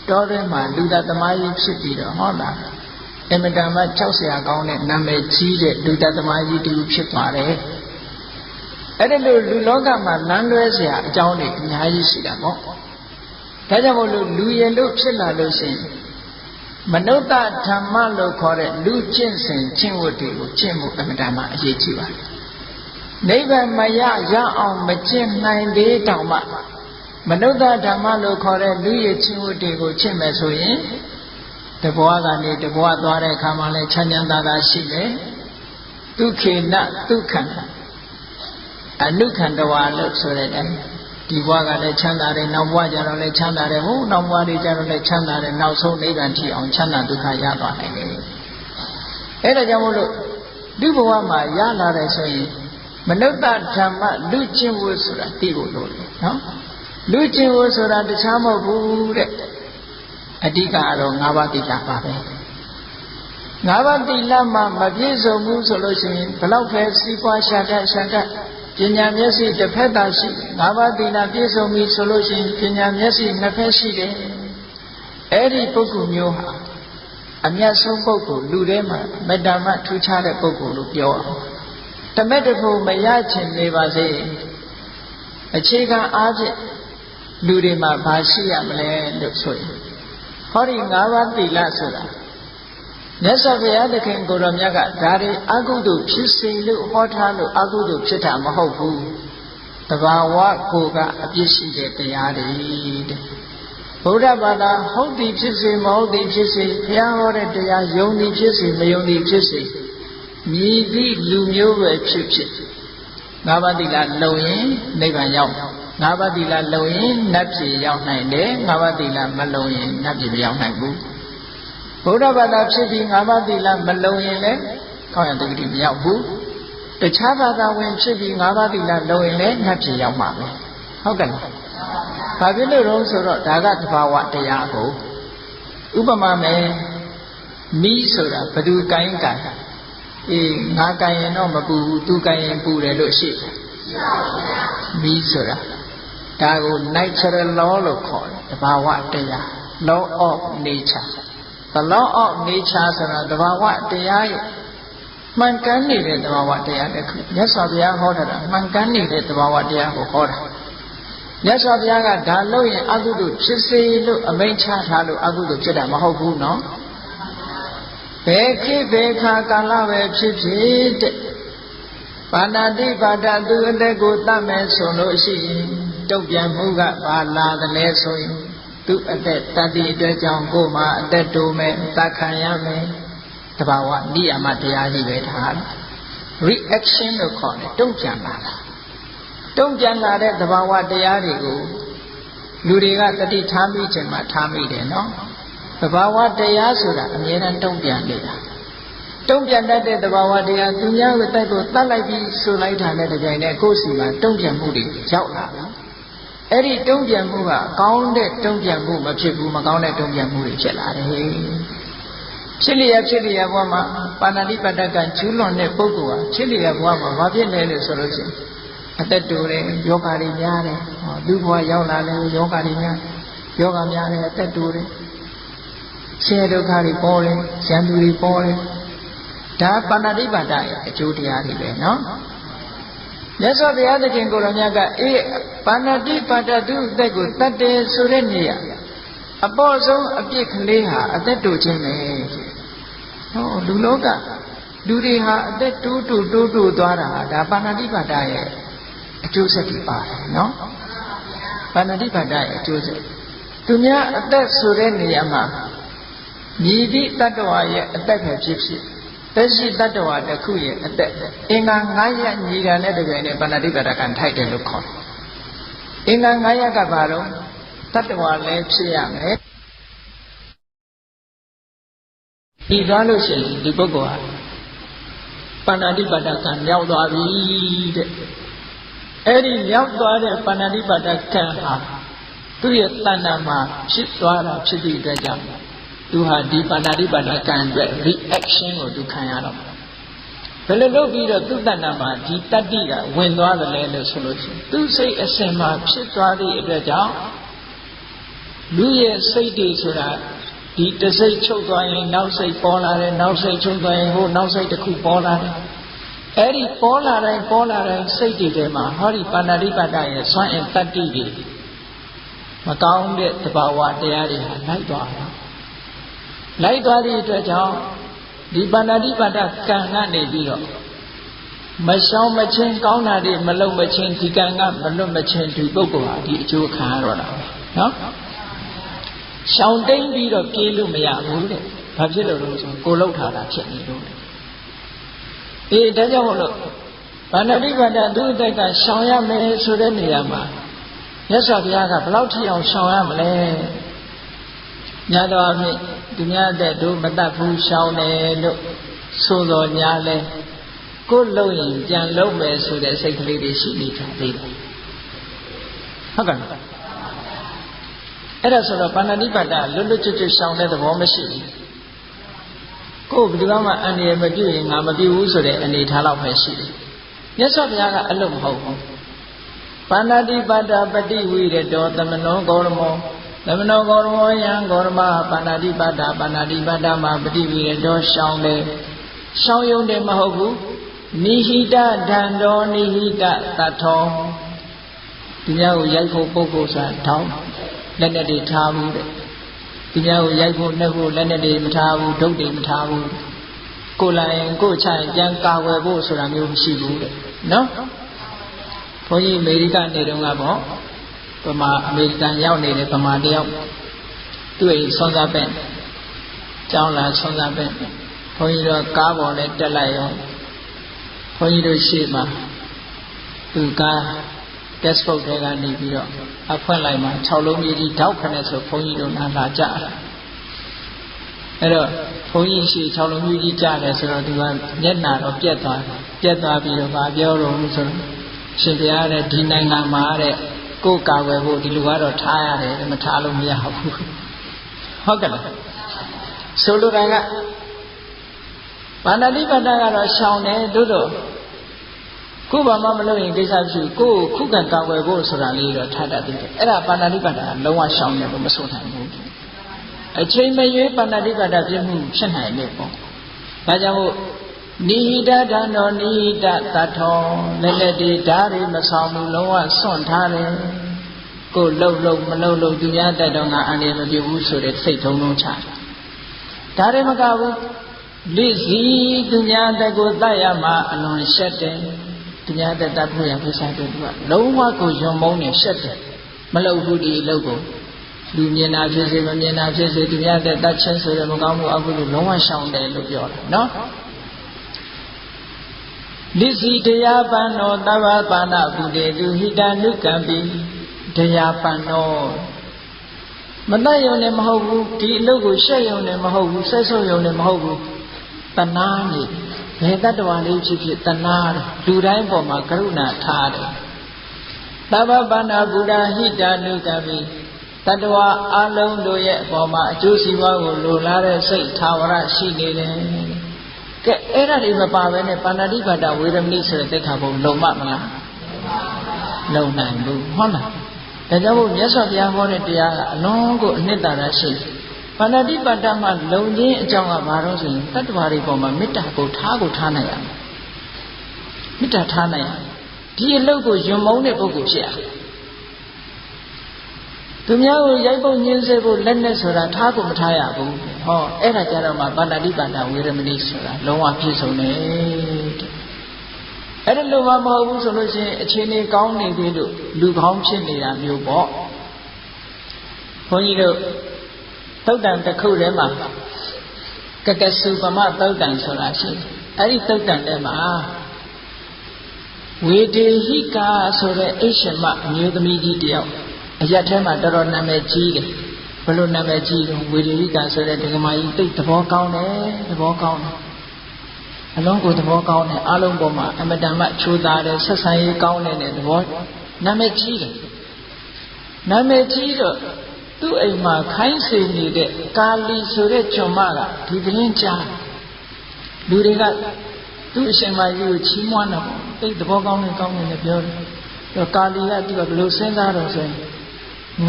တောထဲမှာလူသားသမားကြီးဖြစ်ပြီးတော့ဟောတာအမတန်မှကြောက်စရာကောင်းတဲ့နာမည်ကြီးတဲ့လူသားသမားကြီးတူဖြစ်သွားတယ်အဲ့ဒါလို့လူလောကမှာလမ်းလွဲစရာအကြောင်းတွေအများကြီးရှိတာပေါ့ဒါကြောင့်မို့လို့လူရည်လို့ဖြစ်လာလို့ရှိရင်မနုဿဓမ္မလို့ခေါ်တဲ့လူကျင့်စဉ်ကျင့်ဝတ်တွေကိုကျင့်မှုအမှန်တမ်းအရေးကြီးပါတယ်။နိဗ္ဗာန်မရအောင်မကျင့်နိုင်သေးတောင်မှမနုဿဓမ္မလို့ခေါ်တဲ့လူရည်ကျင့်ဝတ်တွေကိုကျင့်မယ်ဆိုရင်တဘွားကနေတဘွားသွားတဲ့အခါမှာလည်းချမ်းချမ်းသာသာရှိတယ်။ဒုက္ခေနဒုက္ခအနုခန္ဓဝါလို့ဆိုတဲ့ဒီဘဝကလည်းချမ်းသာတယ်နောက်ဘဝကျတော့လည်းချမ်းသာတယ်ဟိုနောက်ဘဝတွေကျတော့လည်းချမ်းသာတယ်နောက်ဆုံးနိဗ္ဗာန်ထိအောင်ချမ်းသာဒုက္ခရသွားနိုင်တယ်အဲ့ဒါကြောင့်မို့လို့ဒီဘဝမှာရလာတယ်ဆိုရင်မနုဿဓမ္မလူကျင့်ဝတ်ဆိုတာသိဖို့လိုတယ်နော်လူကျင့်ဝတ်ဆိုတာတခြားမဟုတ်ဘူးတဲ့အဓိကတော့၅ပါးသီလပါပဲ၅ပါးသီလမှာမပြည့်စုံဘူးဆိုလို့ရှိရင်ဘလောက်ပဲစီးပွားရှာတတ်ပညာမျက်စိတစ်ဖက်သာရှိ၅ပါးသီလပြည့်စုံပြီဆိုလို့ရှိရင်ပညာမျက်စိနှစ်ဖက်ရှိတယ်အဲ့ဒီပုဂ္ဂိုလ်မျိုးဟာအမြတ်ဆုံးပုဂ္ဂိုလ်လူထဲမှာမေတ္တာမှထူးခြားတဲ့ပုဂ္ဂိုလ်လို့ပြောအောင်တမက်တဖို့မရချင်နေပါစေအခြေခံအားဖြင့်လူတွေမှာဘာရှိရမလဲလို့ဆိုရင်ဟောဒီ၅ပါးသီလဆိုတာမြတ်စွာဘုရားသခင်ကိုရောမြတ်ကဒါတွေအကုသိုလ်ဖြစ်စေလို့ဟောထားလို့အကုသိုလ်ဖြစ်တာမဟုတ်ဘူးတဘာဝကိုကအပြစ်ရှိတဲ့တရားတွေတဲ့ဗုဒ္ဓဘာသာဟုတ်သည်ဖြစ်စေမဟုတ်သည်ဖြစ်စေဘုရားဟောတဲ့တရားယုံသည်ဖြစ်စေမယုံသည်ဖြစ်စေမြည်သည့်လူမျိုးပဲဖြစ်ဖြစ်ငါးပါးသီလလုံရင်နိဗ္ဗာန်ရောက်ငါးပါးသီလလုံရင်နတ်ပြည်ရောက်နိုင်တယ်ငါးပါးသီလမလုံရင်နတ်ပြည်မရောက်နိုင်ဘူးဗုဒ္ဓဘာသာဖြစ်ပြီး၅ပါးသီလမလုံရင်လည်းကောင်းရတတိမရောက်ဘူးတခြားဘာသာဝင်ဖြစ်ပြီး၅ပါးသီလလုံရင်လည်းနတ်ပြည်ရောက်မှာပဲဟုတ်ကဲ့လားဘာဖြစ်လို့လဲဆိုတော့ဒါကသဘာဝတရားကိုဥပမာမယ်မိဆိုတာဘသူကိုင်းကိုင်းအေးငါကိုင်းရင်တော့မပူဘူးသူကိုင်းရင်ပူတယ်လို့ရှိတယ်မိဆိုတာဒါကို natural law လို့ခေါ်တယ်သဘာဝတရား law of nature the law of nature ဆိုတာသဘာဝတရားရဲ့မှန်ကန်နေတဲ့သဘာဝတရားတစ်ခုမြတ်စွာဘုရားဟောတာမှန်ကန်နေတဲ့သဘာဝတရားကိုဟောတာမြတ်စွာဘုရားကဒါလို့ရင်အကုသိုလ်ဖြစ်စေလို့အမိန့်ချထားလို့အကုသိုလ်ဖြစ်တာမဟုတ်ဘူးနော်ဘယ်ခေတ်ဘယ်ခါကာလပဲဖြစ်ဖြစ်တဲ့ပါဏာတိပါဒသူအသက်ကိုတတ်မယ်ဆိုလို့ရှိရင်တုတ်ပြန်မှုကဘာလာသလဲဆိုရင်သူအသက်တတ္တိအတွက်ကြောင့်ကိုယ်မှာအသက်တိုးမယ်သတ်ခံရမယ်တဘာဝနိယာမတရားကြီးပဲဒါ reaction လို့ခေါ်တယ်တုံ့ပြန်လာတာတုံ့ပြန်လာတဲ့တဘာဝတရားတွေကိုလူတွေကတတိထားမိခြင်းမှာထားမိတယ်နော်တဘာဝတရားဆိုတာအမြဲတမ်းတုံ့ပြန်နေတာတုံ့ပြန်တတ်တဲ့တဘာဝတရားသူများကိုတိုက်ကိုတတ်လိုက်ပြီးဆိုလိုက်တာနဲ့တကြိမ်နဲ့ကိုယ်စီမှာတုံ့ပြန်မှုတွေရောက်လာတယ်အဲ့ဒီတုံ့ပြန်မှုကကောင်းတဲ့တုံ့ပြန်မှုမဖြစ်ဘူးမကောင်းတဲ့တုံ့ပြန်မှုတွေဖြစ်လာတယ်ဖြစ်လျက်ဘဝမှာပါဏာတိပါဒကကျူးလွန်တဲ့ပုဂ္ဂိုလ်ဟာဖြစ်လျက်ဘဝမှာဘာဖြစ်လဲလို့ဆိုလို့ရှိရင်အသက်တိုးတယ်ယောဂါတွေများတယ်လူဘဝရောက်လာတယ်ယောဂါတွေများယောဂများတယ်အသက်တိုးတယ်ဆင်းရဲဒုက္ခတွေပေါ်တယ်ရန်သူတွေပေါ်တယ်ဒါပါဏာတိပါဒရဲ့အကျိုးတရားတွေပဲနော်မြတ်စွာဘုရားသခင်ကိုယ်တော်မြတ်ကပါဏာတိပါဒသူအသက်ကိုတတ်တယ်ဆိုတဲ့နေရာအပေါ်ဆုံးအပြစ်ကလေးဟာအသက်တိုးခြင်းပဲဟောလူလောကလူတွေဟာအသက်တိုးသွားတာဒါပါဏာတိပါဒရဲ့အကျိုးဆက်တွေပါတယ်နော်ပါဏာတိပါဒရဲ့အကျိုးဆက်သူများအသက်ဆိုတဲ့နေရာမှာမြည်သည့်တတ္တဝါရဲ့အသက်ပဲဖြစ်ဖြစ်သက်ရှိတတ္တဝါတစ်ခုရဲ့အသက်အင်္ဂါ9ရပ်ညီတာနဲ့တကယ်နဲ့ပါဏာတိပါဒကံထိုက်တယ်လို့ခေါ်တယ်အင်္ဂါ9ရပ်ကဘာလို့တတ္တဝါလည်းဖြစ်ရမယ်ဒီသွားလို့ရှိရင်ဒီပုဂ္ဂိုလ်ဟာပါဏာတိပါဒကံမြောက်သွားပြီတဲ့အဲ့ဒီမြောက်သွားတဲ့ပါဏာတိပါဒကံဟာသူ့ရဲ့တဏ္ဍာမှာဖြစ်သွားတာဖြစ်သည့်အတွက်ကြောင့် သူဟာဒီပါဏာတိပါဒကံအတွက် reaction ကိုသူခံရတော့ဘယ်လိုလုပ်ပြီးတော့သူ့တဏ္ဍာမှာဒီတတ္တိကဝင်သွားတယ်လဲလို့ဆိုလို့ရှိရင်သူစိတ်အစဉ်မှာဖြစ်သွားသည့်အတွက်ကြောင့်လူရဲ့စိတ်တွေဆိုတာဒီတစိတ်ချုပ်သွားရင်နောက်စိတ်ပေါ်လာတယ်နောက်စိတ်ချုပ်သွားရင်ဟိုနောက်စိတ်တစ်ခုပေါ်လာတယ်အဲ့ဒီပေါ်လာတိုင်းစိတ်တွေထဲမှာဟောဒီပါဏာတိပါဒရဲ့စွမ်းအင်တတ္တိတွေမကောင်းတဲ့သဘာဝတရားတွေဟာလိုက်သွားတာလိုက်သွားသည့်အတွက်ကြောင့်ဒီပါဏာတိပါဒကံကနေပြီးတော့မရှောင်မချင်းကောင်းတာတွေမလုံမချင်းဒီကံကမလွတ်မချင်းဒီပုဂ္ဂိုလ်ဟာဒီအကျိုးခံရတော့တာပဲနော်ရှောင်တိန်ပြီးတော့ပြေးလို့မရဘူးတဲ့ဘာဖြစ်လို့လဲဆိုကိုလှုပ်ထားတာဖြစ်နေလို့အေးဒါကြောင့်မို့လို့ပါဏာတိပါဒသူ့အတက်ကရှောင်ရမယ်ဆိုတဲ့နေရာမှာမြတ်စွာဘုရားကဘလောက်ထိအောင်ရှောင်ရမလဲညာတော်အဖြစ်သူများတဲ့တို့မတတ်ဘူးရှောင်တယ်လို့ဆိုတော်ညာလဲကိုယ်လုံရင်ပြန်လုံမယ်ဆိုတဲ့စိတ်ကလေးတွေရှိနေတာသေးတယ်ဟုတ်ကဲ့အဲ့ဒါဆိုတော့ပါဏာတိပါဒလွတ်လွတ်ကျွတ်ကျွတ်ရှောင်တဲ့သဘောမရှိဘူးကိုယ်ဘယ်သူမှအန္တရာယ်မပြုရင်ငါမပြုဘူးဆိုတဲ့အနေထားလောက်ပဲရှိတယ်မြတ်စွာဘုရားကအလွတ်မဟုတ်ဘူးပါဏာတိပါဒပฏิဝိရတောသမနောဂေါရမောသမနောဂေါရမောယံဂေါရမပါဏာတိပါဒမှာပฏิဝိရတောရှောင်တယ်ရှောင်ယုံတယ်မဟုတ်ဘူးနိဟိတဒံတောနိဟိတသတ္ထောဒီများကိုရိုက်ဖို့ပုဂ္ဂိုလ်ဆိုတာထောင်းလက်နဲ့တွေထားဘူးတဲ့ဒီများကိုရိုက်ဖို့နှက်ဖို့လက်နဲ့တွေမထားဘူးဒုတ်တွေမထားဘူးကိုယ်လိုက်ရင်ကိုယ်ချရင်ပြန်ကာဝယ်ဖို့ဆိုတာမျိုးမရှိဘူးတဲ့နော်ဘုန်းကြီးအမေရိကနေတုန်းကပေါ့ဗမာအမေရိကန်ရောက်နေတဲ့ဗမာတယောက်သူ့အိမ်ဆွမ်းစားပဲကျောင်းလာဆွမ်းစားပဲဘုန်းကြီးတော့ကားပေါ်နဲ့တက်လိုက်ရောဘုန်းကြီးတို့ရှေ့မှာသူကား textbook တွေကနေပြီးတော့အဖွင့်လိုက်မှာ6လုံးကြီးတောက်ခနဲ့ဆိုဘုန်းကြီးတို့လာကြတာအဲ့တော့ဘုန်းကြီးရှေ့6လုံးကြီးကြားတယ်ဆိုတော့သူကမျက်နှာတော့ပြက်သွားပြီးတော့ဗာပြောတော့ဆိုတော့ရှင်ဘုရားတဲ့ဒီနိုင်ငံမှာတဲ့ကိုယ်ကာဝယ်ဖို့ဒီလူကတော့ထားရတယ်မထားလို့မရဘူးဟုတ်ကဲ့လားဆိုလိုတာကပါဏာတိပါဒကတော့ရှောင်တယ်တို့တော့ကိုယ်ဘာမှမလုပ်ရင်ကိစ္စမရှိကိုယ်ခုခံကာဝယ်ဖို့ဆိုတာလေးတော့ထားတတ်တယ်အဲ့ဒါပါဏာတိပါဒကလုံးဝရှောင်တယ်လို့မဆိုနိုင်ဘူးအချိန်မရွေးပါဏာတိပါဒပြည့်မှုဖြစ်နိုင်တယ်ပေါ့ဒါကြောင့်မို့နိဟိတဒံတောနိဟိတသတ္ထောလက်လက်တွေဓာတ်တွေမဆောင်ဘူးလုံးဝစွန့်ထားတယ်ကိုယ်လှုပ်မလှုပ်သူများတတ်တော့ငါအန္တရာယ်မပြုဘူးဆိုတဲ့စိတ်ထုံလုံးချတယ်ဒါတွေမကဘူးလိစီသူများတက်ကိုတတ်ရမှာအလွန်ရှက်တယ်သူများတက်တတ်ဖို့ရကိစ္စတွေသူကလုံးဝကိုယွံမုန်းနေရှက်တယ်မလှုပ်ဘူးဒီလှုပ်ကိုလူမြင်တာဖြစ်စေမမြင်တာဖြစ်စေသူများတက်တတ်ချင်းဆိုတဲ့မကောင်းမှုအကုသိုလ်လုံးဝရှောင်တယ်လို့ပြောတာနော်လိစီတရားပန္နောသဗ္ဗပါဏပုတေတုဟိတနုကံပိတရားပန္နောမတတ်ရုံနဲ့မဟုတ်ဘူးဒီအလုပ်ကိုရှက်ရုံနဲ့မဟုတ်ဘူးဆက်ဆုပ်ရုံနဲ့မဟုတ်ဘူးတဏှာနေဘယ်တတ္တဝါလေးဖြစ်ဖြစ်တဏှာလူတိုင်းပေါ်မှာကရုဏာထားတယ်သဗ္ဗပါဏပုရာဟိတနုကံပိတတ္တဝါအလုံးတို့ရဲ့အပေါ်မှာအကျိုးစီးပွားကိုလိုလားတဲ့စိတ်ထာဝရရှိနေတယ်ကဲအဲ့ဒါတွေမပါဘဲနဲ့ပါဏာတိပါဒဝေရမဏိဆိုတဲ့သိက္ခာပုဒ်လုံမမလားလုံနိုင်ဘူးဟုတ်လားဒါကြောင့်မို့မြတ်စွာဘုရားဟောတဲ့တရားကအလုံးကိုအနှစ်သာရရှိပါဏာတိပါဒမှာလုံခြင်းအကြောင်းကဘာလို့ဆိုရင်တတ္တဝါတွေပေါ်မှာမေတ္တာကိုထားနိုင်ရမယ်မေတ္တာထားနိုင်ရဒီအလုပ်ကိုယွံမုန်းတဲ့ပုဂ္ဂိုလ်ဖြစ်ရသူများကိုရိုက်ပုတ်ညှင်းဆဲဖို့လက်နဲ့ဆိုတာထားကိုမထားရဘူးဟောအဲ့ဒါကြတော့မှပါဏာတိပါဒဝေရမဏိဆိုတာလုံးဝပြည့်စုံတယ်တဲ့အဲ့ဒါလိုမှမဟုတ်ဘူးဆိုလို့ရှိရင်အခြေအနေကောင်းနေသေးလို့လူကောင်းဖြစ်နေတာမျိုးပေါ့ဘုန်းကြီးတို့သုတ်တန်တစ်ခုထဲမှာကကစုပမသုတ်တန်ဆိုတာရှိတယ်အဲ့ဒီသုတ်တန်ထဲမှာဝေဒေဟိကာဆိုတဲ့အိရှင်မအမျိုးသမီးကြီးတယောက်အရက်ထဲမှာတော်တော်နာမည်ကြီးတယ်ဘယ်လိုနာမည်ကြီးတော့ဝေဒေဟိကာဆိုတဲ့ဒကမာကြီးတိတ်သဘောကောင်းတယ်အလုံးကိုသဘောကောင်းတယ်အလုံးပေါ်မှာအမတန်မှချိုးသားတယ်ဆက်ဆံရေးကောင်းတဲ့သဘောနာမည်ကြီးတယ်နာမည်ကြီးတော့တ သူ့အိမ်မှာခိုင်းစေနေတဲ့ကာလီဆိုတဲ့ကျွန်မကဒီသတင်းကြားလူတွေကသူ့အရှင်မကြီးကိုချီးမွမ်းတော့အဲ့သဘောကောင်းနေနဲ့ပြောတယ်ကာလီကသူကဘယ်လိုစဉ်းစားတော့ဆိုရင်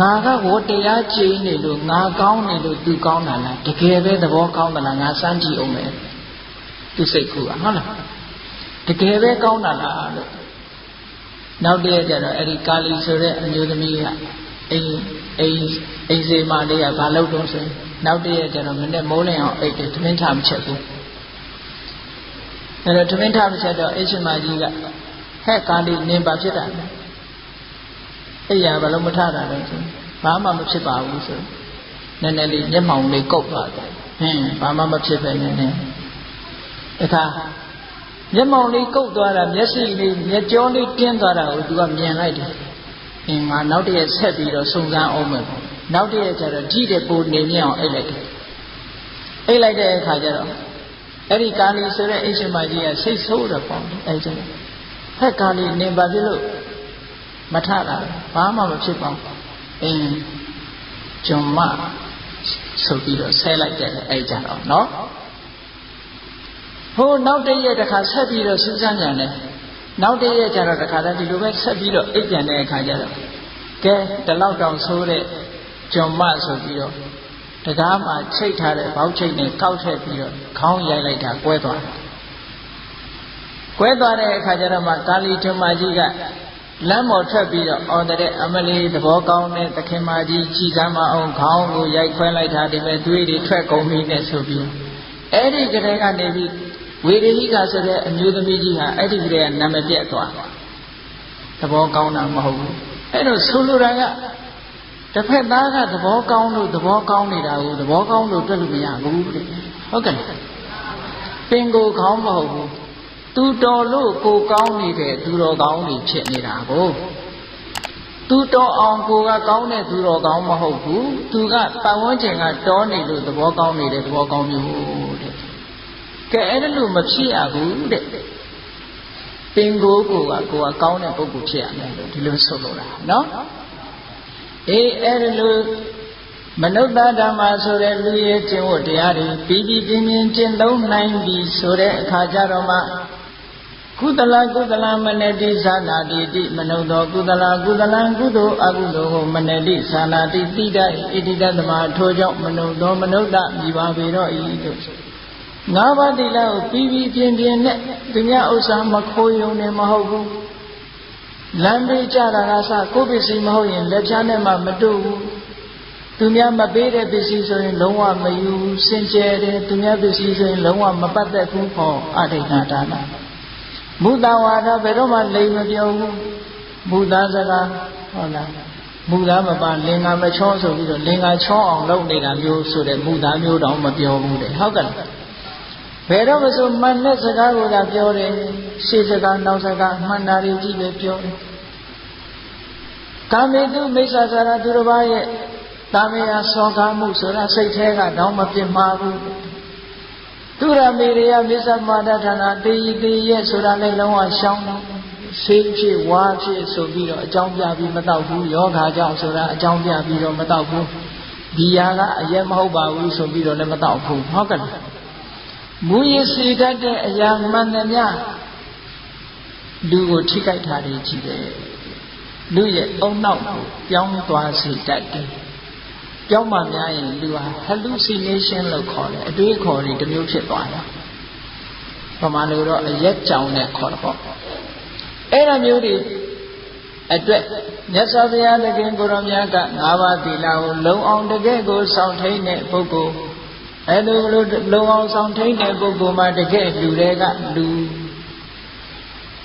ငါကဝတရားကြည်နေလို့ငါကောင်းနေလို့သူကောင်းတာလားတကယ်ပဲသဘောကောင်းသလားငါစမ်းကြည့်အောင်မယ်သူစိတ်ကူဟုတ်လားတကယ်ပဲကောင်းတာလားလို့နောက်တည့်ကျတော့အဲ့ဒီကာလီဆိုတဲ့အမျိုးသမီးကအိမ်စေမလေးကဘာလုပ်တော့ဆိုရင်နောက်တည့်ကျတော့မနေ့မိုးလင်းအောင်အိတ်တယ်သမင်းထမချက်ဘူးအဲ့တော့သမင်းထမချက်တော့အိရှင်မကြီးကဟဲ့ကာလီနင်ဘာဖြစ်တာလဲအဲ့ရဘာလို့မထတာလဲဆိုဘာမှမဖြစ်ပါဘူးဆိုနည်းနည်းလေးမျက်မှောင်လေးကုတ်သွားတယ်ဘာမှမဖြစ်ပဲနည်းနည်းအခါမျက်မှောင်လေးကုတ်သွားတာမျက်စိလေးမျက်ကြောလေးတင်းသွားတာကိုသူကမြင်လိုက်တယ်ငါနောက်တည့်ဆက်ပြီးတော့စုံစမ်းအောင်မယ်နောက်တည့်ကျတော့ကြည့်တဲ့ပုံနေမြအောင်အိတ်လိုက်တယ်အိတ်လိုက်တဲ့အခါကျတော့အဲ့ဒီကာလီဆိုတဲ့အိရှင်မကြီးကစိတ်ဆိုးတော့ပေါ့အဲ့ကျတော့ဟဲ့ကာလီနင်ဘာဖြစ်လို့မထတာဘာမှမဖြစ်ပါဘူးကျွန်မဆိုပြီးတော့ဆဲလိုက်တယ်အဲ့ကြတော့နော်ဟိုနောက်တည့်ရက်တစ်ခါဆက်ပြီးတော့စဉ်းစားကြတယ်နောက်တည့်ရက်ကျတော့တစ်ခါတည်းဒီလိုပဲဆက်ပြီးတော့အိတ်ပြန်တဲ့အခါကျတော့ကဲဒီလောက်တောင်ဆိုးတဲ့ကျွန်မဆိုပြီးတော့တကားမှာချိတ်ထားတဲ့ဘောက်ချိတ်နဲ့ကောက်ထည့်ပြီးတော့ခေါင်းရိုက်လိုက်တာကွဲသွားတယ်ကွဲသွားတဲ့အခါကျတော့မှကာလီကျွန်မကြီးကလမ်းပေါ်ထွက်ပြီးတော့အော်တဲ့အမလီသဘောကောင်းတဲ့သခင်မကြီးကြည်စမ်းမအောင်ခေါင်းကိုရိုက်ခွဲလိုက်တာဒီမဲ့သွေးတွေထွက်ကုန်ပြီနဲ့ဆိုပြီးအဲ့ဒီကလေးကနေပြီးဝေဒဟိကဆိုတဲ့အမျိုးသမီးကြီးဟာအဲ့ဒီကလေးကနာမည်ပြတ်သွားသဘောကောင်းတာမဟုတ်ဘူးအဲ့တော့ဆိုလိုတာကတစ်ဖက်သားကသဘောကောင်းလို့သဘောကောင်းနေတာကိုသဘောကောင်းလို့တွက်လို့မရဘူးတဲ့ဟုတ်ကဲ့ပင်ကိုကောင်းမဟုတ်ဘူးသူတော်လို့ကိုကောင်းနေတဲ့သူတော်ကောင်းတွေဖြစ်နေတာကိုသူတော်အောင်ကိုကကောင်းတဲ့သူတော်ကောင်းမဟုတ်ဘူးသူကပတ်ဝန်းကျင်ကတော်နေလို့သဘောကောင်းနေတဲ့သဘောကောင်းမျိုးတဲ့ကဲအဲ့ဒါလို့မဖြစ်ရဘူးတဲ့ပင်ကိုကကောင်းတဲ့ပုဂ္ဂိုလ်ဖြစ်ရမယ်လို့ဒီလိုဆိုလိုတာနော်အဲ့ဒါလို့မနုဿဓမ္မဆိုတဲ့လူရဲ့ကျင့်ဝတ်တရားတွေပြီးပြင်းကျင့်သုံးနိုင်ပြီဆိုတဲ့အခါကျတော့မှကုသလမနတိသာနာတိတိမနုဿောကုသလကုသိုလ်အကုသိုလ်ကိုမနတိသာနာတိတိတဣတိတသမထိုကြောင့်မနုဿောမနုဿမိပါပေတော့ဤတို့ငါးပါးသီလကိုပြီးပြင်းနဲ့သူများဥစ္စာမခိုးယုံနေမဟုတ်ဘူးလမ်းပေးကြတာကစကိုယ်ပစ္စည်းမဟုတ်ရင်လက်ဖြားနဲ့မှမတို့ဘူးသူများမပေးတဲ့ပစ္စည်းဆိုရင်လုံးဝမယူဘူးစင်ကြယ်တယ်သူများပစ္စည်းဆိုရင်လုံးဝမပတ်သက်ဘူးဟောအဋ္ဌိဏဒါနမူတဝါဒဘယ်တော့မှလိမ်မပြောဘူးမူသားစကားဟုတ်လားမူသားမပါလင်္ကာမချောဆိုပြီးတော့လင်္ကာချောအောင်လုပ်နေတာမျိုးဆိုတဲ့မူသားမျိုးတောင်မပြောဘူးတဲ့ဟုတ်ကဲ့ဘယ်တော့မှဆိုမှန်တဲ့စကားကိုသာပြောတယ်ရှေ့စကားနောက်စကားမှန်တာတွေကြည့်ပဲပြောတယ်ကာမေတုမိစ္ဆာစာရသူတစ်ပါးရဲ့တာမေယစောကားမှုဆိုတာစိတ်แท้ကတော့မပြစ်မှားဘူးသူရမေရိယမိစ္ဆမာဒဌာနတေယတေယဆိုတာလည်းလုံးဝရှောင်းတယ်ဆေးဖြစ်ဝါဖြစ်ဆိုပြီးတော့အကြောင်းပြပြီးမတော့ဘူးယောဂါကြောင့်ဆိုတာအကြောင်းပြပြီးတော့မတော့ဘူးဒီယာကအရက်မဟုတ်ပါဘူးဆိုပြီးတော့လည်းမတော့ဘူးဟုတ်ကဲ့မူရစီတတ်တဲ့အရာမှန်သမျှလူကိုထိခိုက်တာတွေကြီးတယ်လူရဲ့အုံနောက်ကိုပြောင်းသွားစေတတ်တယ်ပြောင်းမှများရင်လူဟာ hallucination လို့ခေါ်တယ်အတွေးခေါ်တွေတစ်မျိုးဖြစ်သွားတာပမာလို့တော့အရက်ကြောင်နဲ့ခေါ်တယ်ပေါ့အဲ့လိုမျိုးတွေအတွက်မြတ်စွာဘုရားသခင်ကိုရောမြတ်က၅ပါးသီလကိုလုံအောင်တကယ်ကိုစောင့်ထိန်တဲ့ပုဂ္ဂိုလ်အဲ့လိုလုံအောင်စောင့်ထိန်တဲ့ပုဂ္ဂိုလ်မှာတကယ်လူတွေကလူ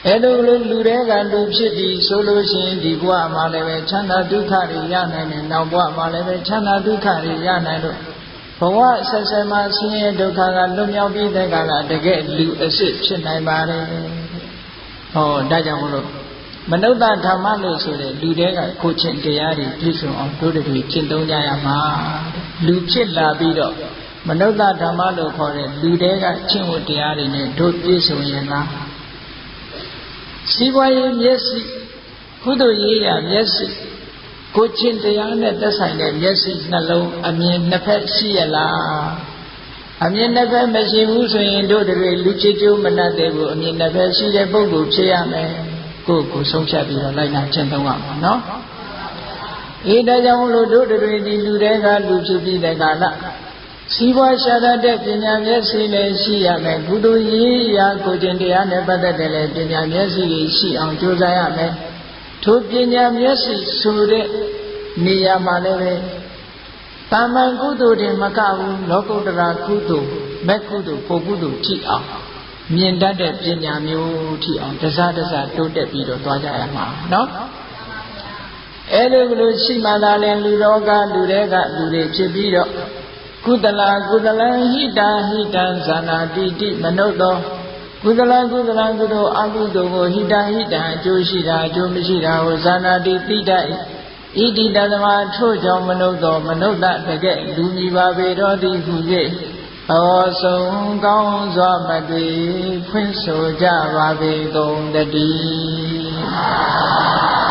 အဲ့လိုလူတွေကလူဖြစ်ပြီးဆိုလို့ရှိရင်ဒီဘဝမှာလည်းပဲချမ်းသာဒုက္ခတွေရနိုင်တယ်နောက်ဘဝမှာလည်းပဲချမ်းသာဒုက္ခတွေရနိုင်လို့ဘဝဆက်ဆက်မှာဆင်းရဲဒုက္ခကလွတ်မြောက်ပြီးတဲ့ကလာတကယ်လူအစ်စ်ဖြစ်နိုင်ပါတယ်ဟောဒါကြောင့်မလို့မနုဿဓမ္မလို့ဆိုတဲ့လူတွေကကိုချင်းတရားတွေပြည့်စုံအောင်တို့တွေကျင့်သုံးကြရမှာလူဖြစ်လာပြီးတော့မနုဿဓမ္မလို့ခေါ်တဲ့လူတွေကကျင့်ဝတ်တရားတွေနဲ့တို့ပြည့်စုံရင်လားစီးပွားရေးမျက်စိကုသိုလ်ရေးရာမျက်စိ ကိုချင်းတရားနဲ့သက်ဆိုင်တဲ့မျက်စိနှလုံးအမြင်နှစ်ဖက်ရှိရလားအမြင်နှစ်ဖက်မရှိဘူးဆိုရင်တို့တွေလူချစ်ကျိုးမနှက်တဲ့ကိုအမြင်နှစ်ဖက်ရှိတဲ့ပုဂ္ဂိုလ်ဖြစ်ရမယ်ကိုဆုံးဖြတ်ပြီးတော့လိုက်နာကျင့်သုံးရမှာနော်အေးဒါကြောင့်လို့တို့တွေဒီလူတွေကလူဖြစ်ပြီးတဲ့ကာလစီးပွားရှာတတ်တဲ့ပညာမျက်စိလည်းရှိရမယ်ကုသိုလ်ရေးရာကိုကျင့်တရားနဲ့ပတ်သက်တဲ့လည်းပညာမျက်စိရှိအောင်ကြိုးစားရမယ်ထိုပညာမျက်စိဆိုတဲ့နေရာမှာလည်းပဲတာမန်ကုသိုလ်တွေမကဘူးလောကုတ္တရာကုသိုလ်မဲ့ကုသိုလ်ပုဂ္ဂုသိုလ်ထိအောင်မြင်တတ်တဲ့ပညာမျိုးထိအောင်တစားတစားတိုးတက်ပြီးတော့သွားကြရမှာနော်အဲ့လိုရှိမှသာလဲလူတော်ကလူတွေကလူတွေဖြစ်ပြီးတော့ကုသလကုသလံဟိတံဟိတံဇာနာတိတိမနုဿောကုသလကုသလကုသိုလ်အကုသိုလ်ကိုဟိတံဟိတံအကျိုးရှိတာအကျိုးမရှိတာကိုဇာနာတိတိတဣတိတသမထို့ကြောင့်မနုဿောမနုဿတကဲ့လူမြည်ပါပေတော်သည်ဟု၍ဘောဆုံးကောင်းစွာမတွေ့ဖွင့်ဆိုကြပါပေကုန်တည်း